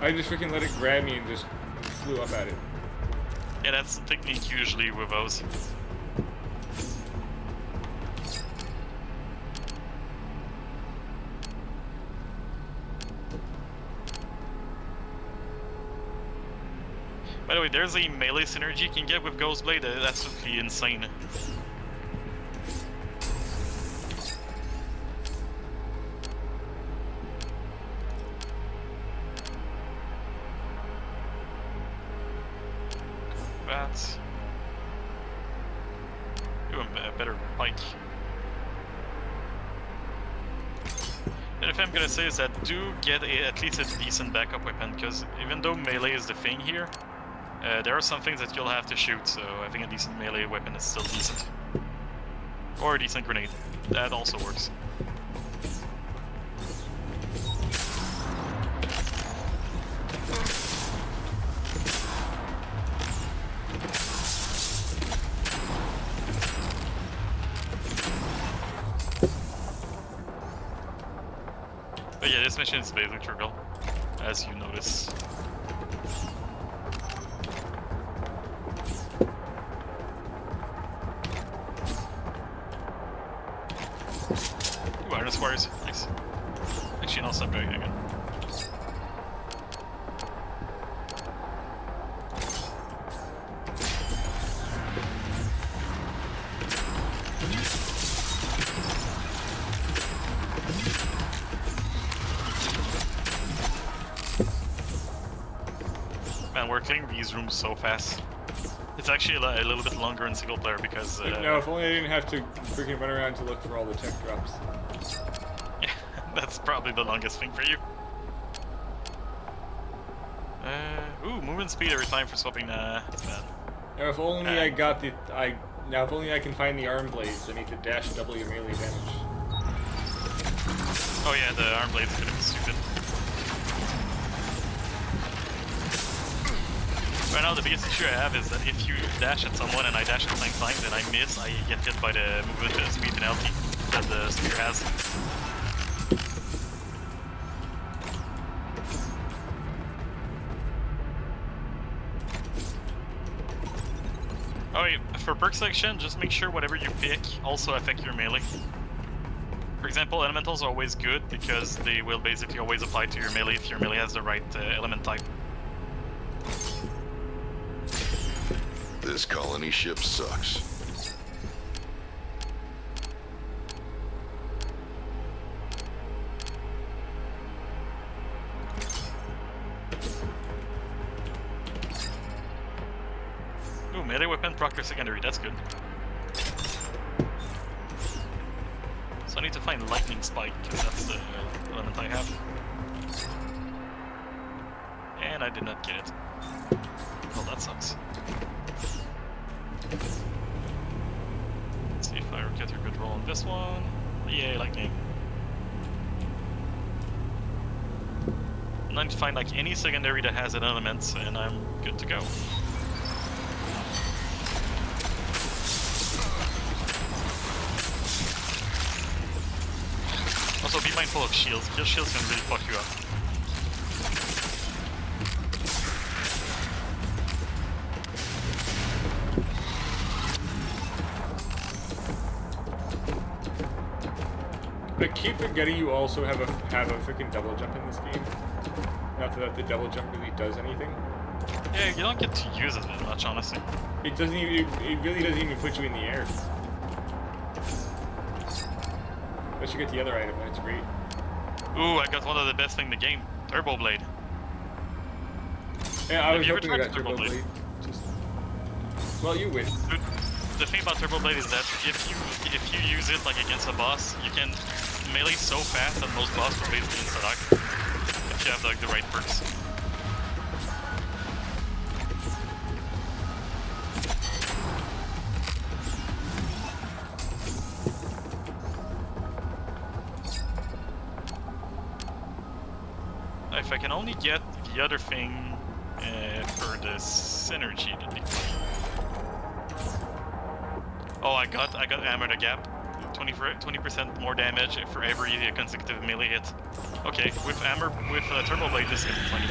S2: I just freaking let it grab me and just flew up at it.
S1: Yeah, that's the technique usually with those. By the way, there's a melee synergy you can get with Ghostblade that's absolutely insane. Bats. Ooh, a better pike. And if I'm gonna say is that do get at least a decent backup weapon, because even though melee is the thing here, there are some things that you'll have to shoot, so I think a decent melee weapon is still decent. Or a decent grenade. That also works. But yeah, this mission is basically trivial, as you notice. Ooh, iron squares, nice. Actually, no, stop doing it again. Man, we're clearing these rooms so fast. It's actually a little bit longer in single player because...
S2: No, if only I didn't have to freaking run around to look for all the tech drops.
S1: Yeah, that's probably the longest thing for you. Ooh, movement speed every time for swapping, that's bad.
S2: Now, if only I got the... Now, if only I can find the arm blades, I need to dash double your melee damage.
S1: Oh yeah, the arm blade's gonna be stupid. Right now, the biggest issue I have is that if you dash at someone and I dash at the same time, then I miss, I get hit by the movement speed penalty that the spear has. Oh wait, for perk selection, just make sure whatever you pick also affect your melee. For example, elementals are always good because they will basically always apply to your melee if your melee has the right element type.
S3: This colony ship sucks.
S1: Ooh, melee weapon, proctor secondary, that's good. So I need to find lightning spike, because that's the element I have. And I did not get it. Well, that sucks. Let's see if I get a good roll on this one. Yay, lightning. And then to find like any secondary that has an element, and I'm good to go. Also, be mindful of shields, because shields can really fuck you up.
S2: I keep forgetting you also have a freaking double jump in this game. Not that the double jump really does anything.
S1: Yeah, you don't get to use it that much, honestly.
S2: It doesn't even. It really doesn't even put you in the air. Unless you get the other item, that's great.
S1: Ooh, I got one of the best thing in the game, Turbo Blade.
S2: Yeah, I was
S1: you ever
S2: hoping I
S1: tried
S2: got
S1: Turbo
S2: Turbo
S1: Blade?
S2: Blade. Just... Well, you win.
S1: Dude, the thing about Turbo Blade is that if you use it like against a boss, you can melee so fast that most bosses are basically insta-lock. If you have like the right perks. If I can only get the other thing for the synergy, that'd be fine. Oh, I got Hammer the Gap. 20% more damage for every consecutive melee hit. Okay, with Turbo Blade, this is gonna be funny.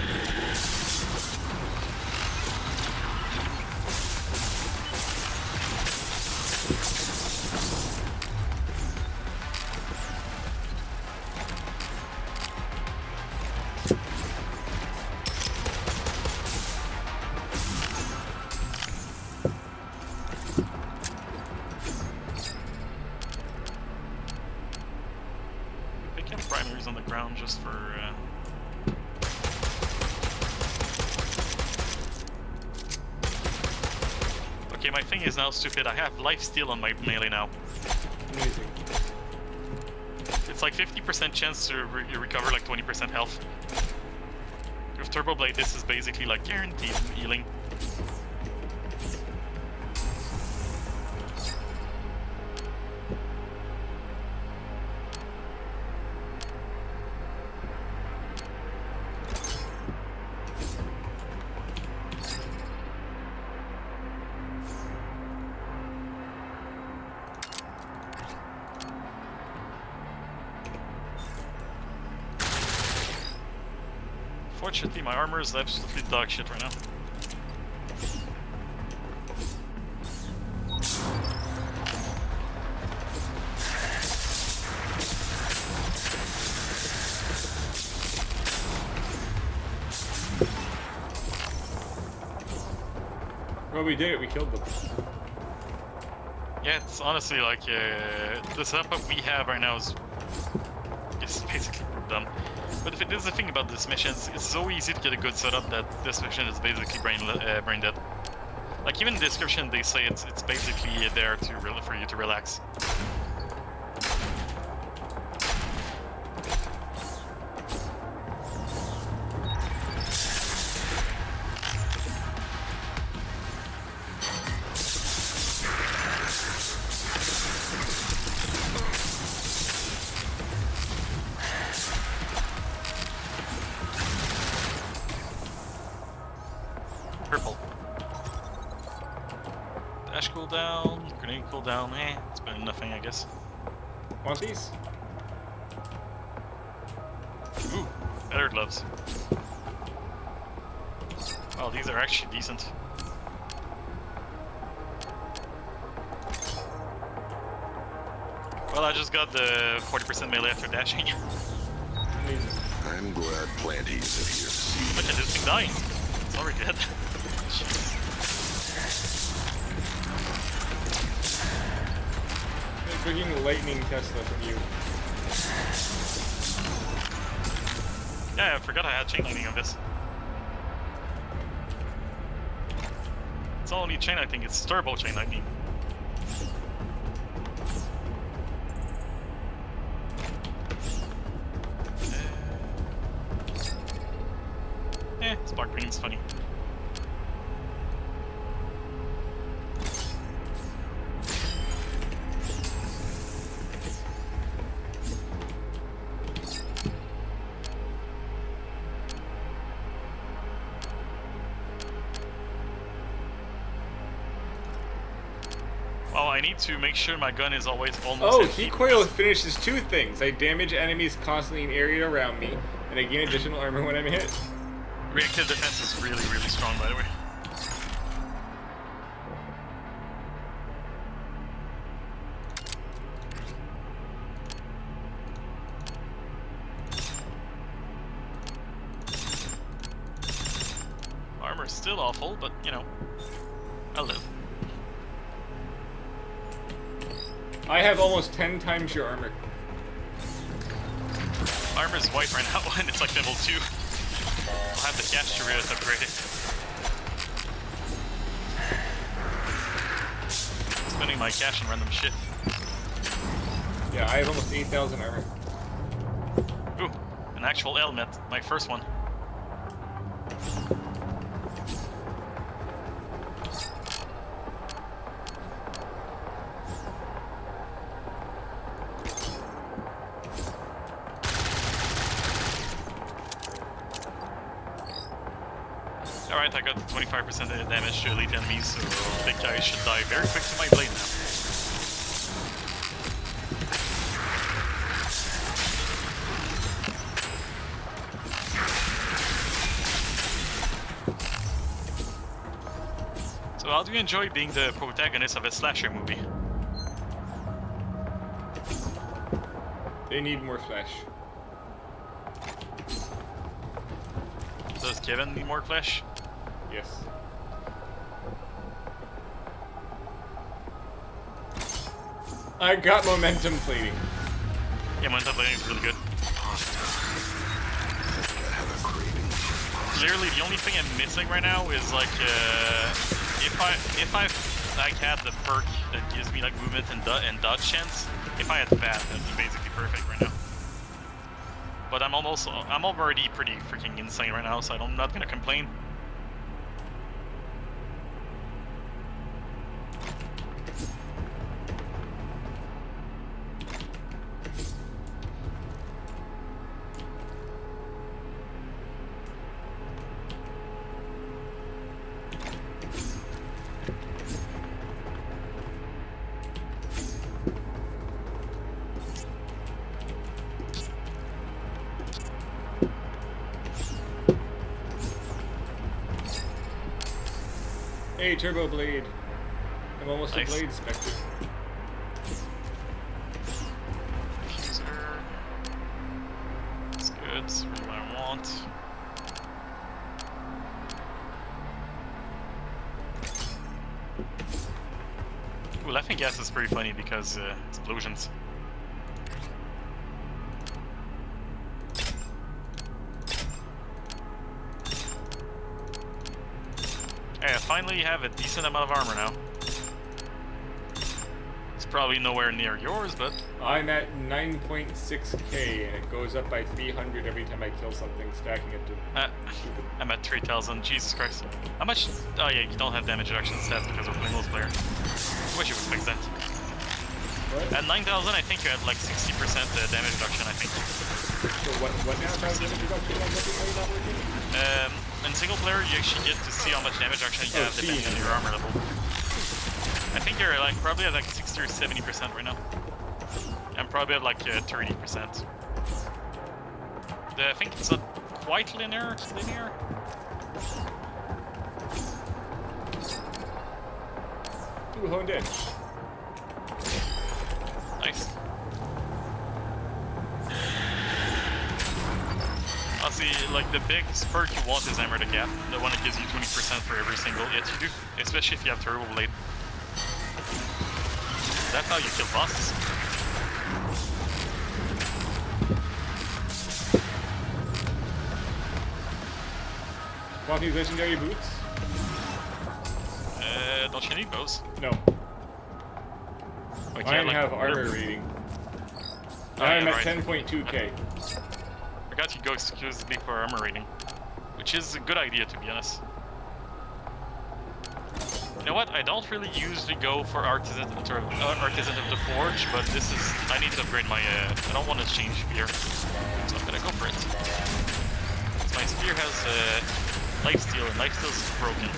S1: Primaries on the ground just for Okay, my thing is now stupid. I have life steal on my melee now.
S2: Amazing.
S1: It's like 50% chance to recover like 20% health. With Turbo Blade, this is basically like guaranteed healing. Fortunately, my armor is absolutely dog shit right now.
S2: Well, we did it. We killed them.
S1: Yeah, it's honestly like the setup we have right now is basically dumb. But if it is the thing about this mission, it's so easy to get a good setup that this mission is basically brain dead. Like even in the description, they say it's basically there for you to relax. Purple. Dash cooldown, grenade cooldown, it's better than nothing, I guess.
S2: Want these?
S1: Ooh, better gloves. Well, these are actually decent. Well, I just got the 40% melee after dashing.
S2: Amazing.
S3: I'm glad Planty's here to see.
S1: Look at this thing dying. It's already dead.
S2: Freaking lightning Tesla from you.
S1: Yeah, I forgot I had chain lightning on this. It's not only chain lightning, it's turbo chain lightning. Spark green's funny. Well, I need to make sure my gun is always almost
S2: Oh,
S1: empty.
S2: heat coil finishes two things. I damage enemies constantly in area around me, and I gain additional armor when I'm hit.
S1: Reactive defense is really, really strong, by the way. still awful, but you know, I'll live.
S2: I have almost 10 times your armor.
S1: Armor's white right now, and it's like level 2. I'll have the cash to really upgrade it. Spending my cash on random shit.
S2: Yeah, I have almost 8,000 armor.
S1: Ooh, an actual helmet, my first one. Alright, I got 25% damage to elite enemies, so I think I should die very quick to my blade now. So how do you enjoy being the protagonist of a slasher movie?
S2: They need more flesh.
S1: Does Kevin need more flesh?
S2: Yes. I got momentum plating.
S1: Yeah, momentum plating is really good. Clearly, the only thing I'm missing right now is like, if I like had the perk that gives me like movement and dodge chance, if I had that, that'd be basically perfect right now. But I'm already pretty freaking insane right now, so I'm not gonna complain.
S2: Hey, Turbo Blade. I'm almost
S1: Nice.
S2: a Blade Spectre.
S1: Diffuser. That's good, that's really what I want. Ooh, laughing gas is pretty funny because explosions. Hey, I finally have a decent amount of armor now. It's probably nowhere near yours, but
S2: I'm at 9.6k and it goes up by 300 every time I kill something, stacking it to...
S1: I'm at 3,000. Jesus Christ. How much? Oh yeah, you don't have damage reduction stats because we're playing multiplayer. I wish you would fix that.
S2: What?
S1: At 9,000, I think you're at like 60% damage reduction, I think.
S2: So what now? How's damage reduction on multiplayer not working?
S1: In single player, you actually get to see how much damage reduction you have depending on your armor level. I think you're like probably at like 60 or 70% right now. I'm probably at like 30%. I think it's not quite linear.
S2: Ooh, honed in.
S1: Nice. Honestly, like the big perk you want is Hammer the Gap, the one that gives you 20% for every single hit you do, especially if you have Turbo Blade. That's how you kill bosses.
S2: Want these legendary boots?
S1: Don't you need those?
S2: No.
S1: Like,
S2: I
S1: yeah, like,
S2: have armor rating.
S1: Oh,
S2: I'm
S1: yeah,
S2: at
S1: right.
S2: 10.2k.
S1: I forgot you go exclusively for armor rating, which is a good idea to be honest. You know what? I don't really usually go for Artisan of the Forge, but this is... I need to upgrade my... I don't want to change spear, so I'm gonna go for it. So my spear has lifesteal, and lifesteal is broken.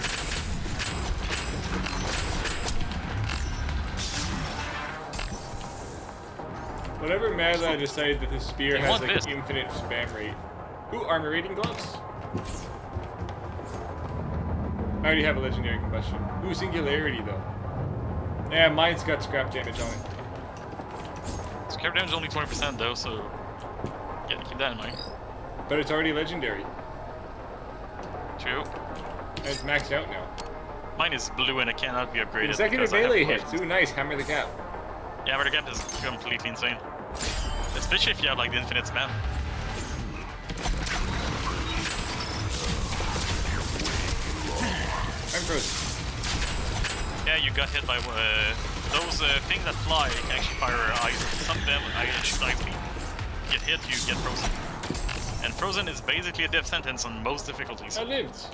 S2: Whenever Mad decided that the spear
S1: You
S2: has
S1: want
S2: like
S1: this.
S2: infinite spam rate. Ooh, armor rating gloves. I already have a legendary combustion. Ooh, singularity though. Yeah, mine's got scrap damage on it.
S1: Scrap damage is only 20% though, so yeah, keep that in mind.
S2: But it's already legendary.
S1: True.
S2: And it's maxed out now.
S1: Mine is blue and it cannot be upgraded.
S2: Consecutive
S1: because I have
S2: melee
S1: potions.
S2: hits. Ooh, nice. Hammer the gap.
S1: Yeah, but the gap is completely insane. Especially if you have like the infinite spam.
S2: I'm frozen.
S1: Yeah, you got hit by those things that fly can actually fire ice. Some of them shoot ice beam. Get hit, you get frozen. And frozen is basically a death sentence on most difficulties.
S2: I lived.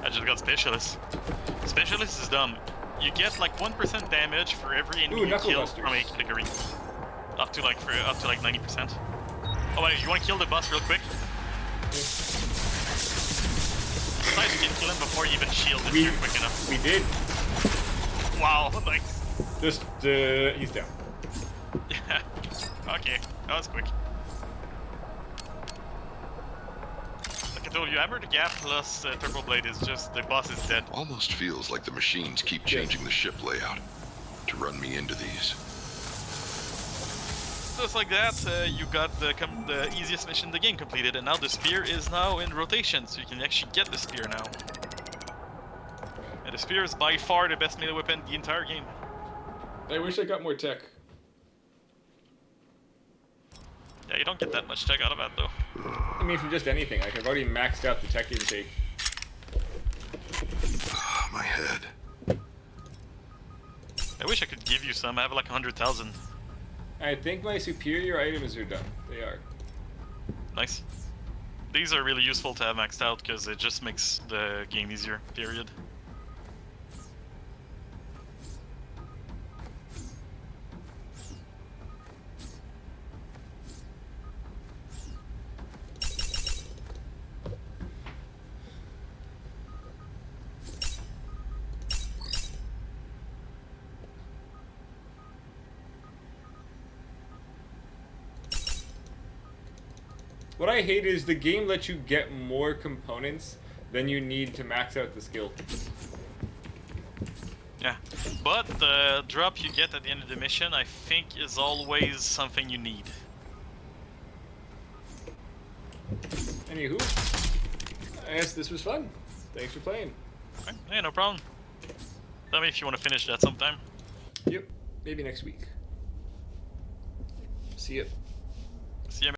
S1: I just got Specialist. Specialist is dumb. You get like 1% damage for every enemy you
S2: Knuckle
S1: kill
S2: Busters.
S1: from a category. Up to like 90%. Oh wait, you wanna kill the boss real quick? Sometimes you can kill him before you even shield if you're quick enough.
S2: We did.
S1: Wow, nice.
S2: Just, he's down.
S1: Yeah. Okay, that was quick. Like I told you, Hammer the Gap plus Turbo Blade is just, the boss is dead.
S3: Almost feels like the machines keep changing the ship layout to run me into these.
S1: Just like that, you got the easiest mission in the game completed, and now the spear is now in rotation, so you can actually get the spear now. And the spear is by far the best melee weapon in the entire game.
S2: I wish I got more tech.
S1: Yeah, you don't get that much tech out of that though.
S2: I mean, from just anything. Like, I've already maxed out the tech intake.
S3: My head.
S1: I wish I could give you some. I have like 100,000.
S2: I think my superior items are done. They are.
S1: Nice. These are really useful to have maxed out because it just makes the game easier, period.
S2: What I hate is the game lets you get more components than you need to max out the skill.
S1: Yeah, but the drop you get at the end of the mission, I think, is always something you need.
S2: Anywho, I guess this was fun. Thanks for playing.
S1: Okay. Yeah, no problem. Tell me if you want to finish that sometime.
S2: Yep, maybe next week. See ya.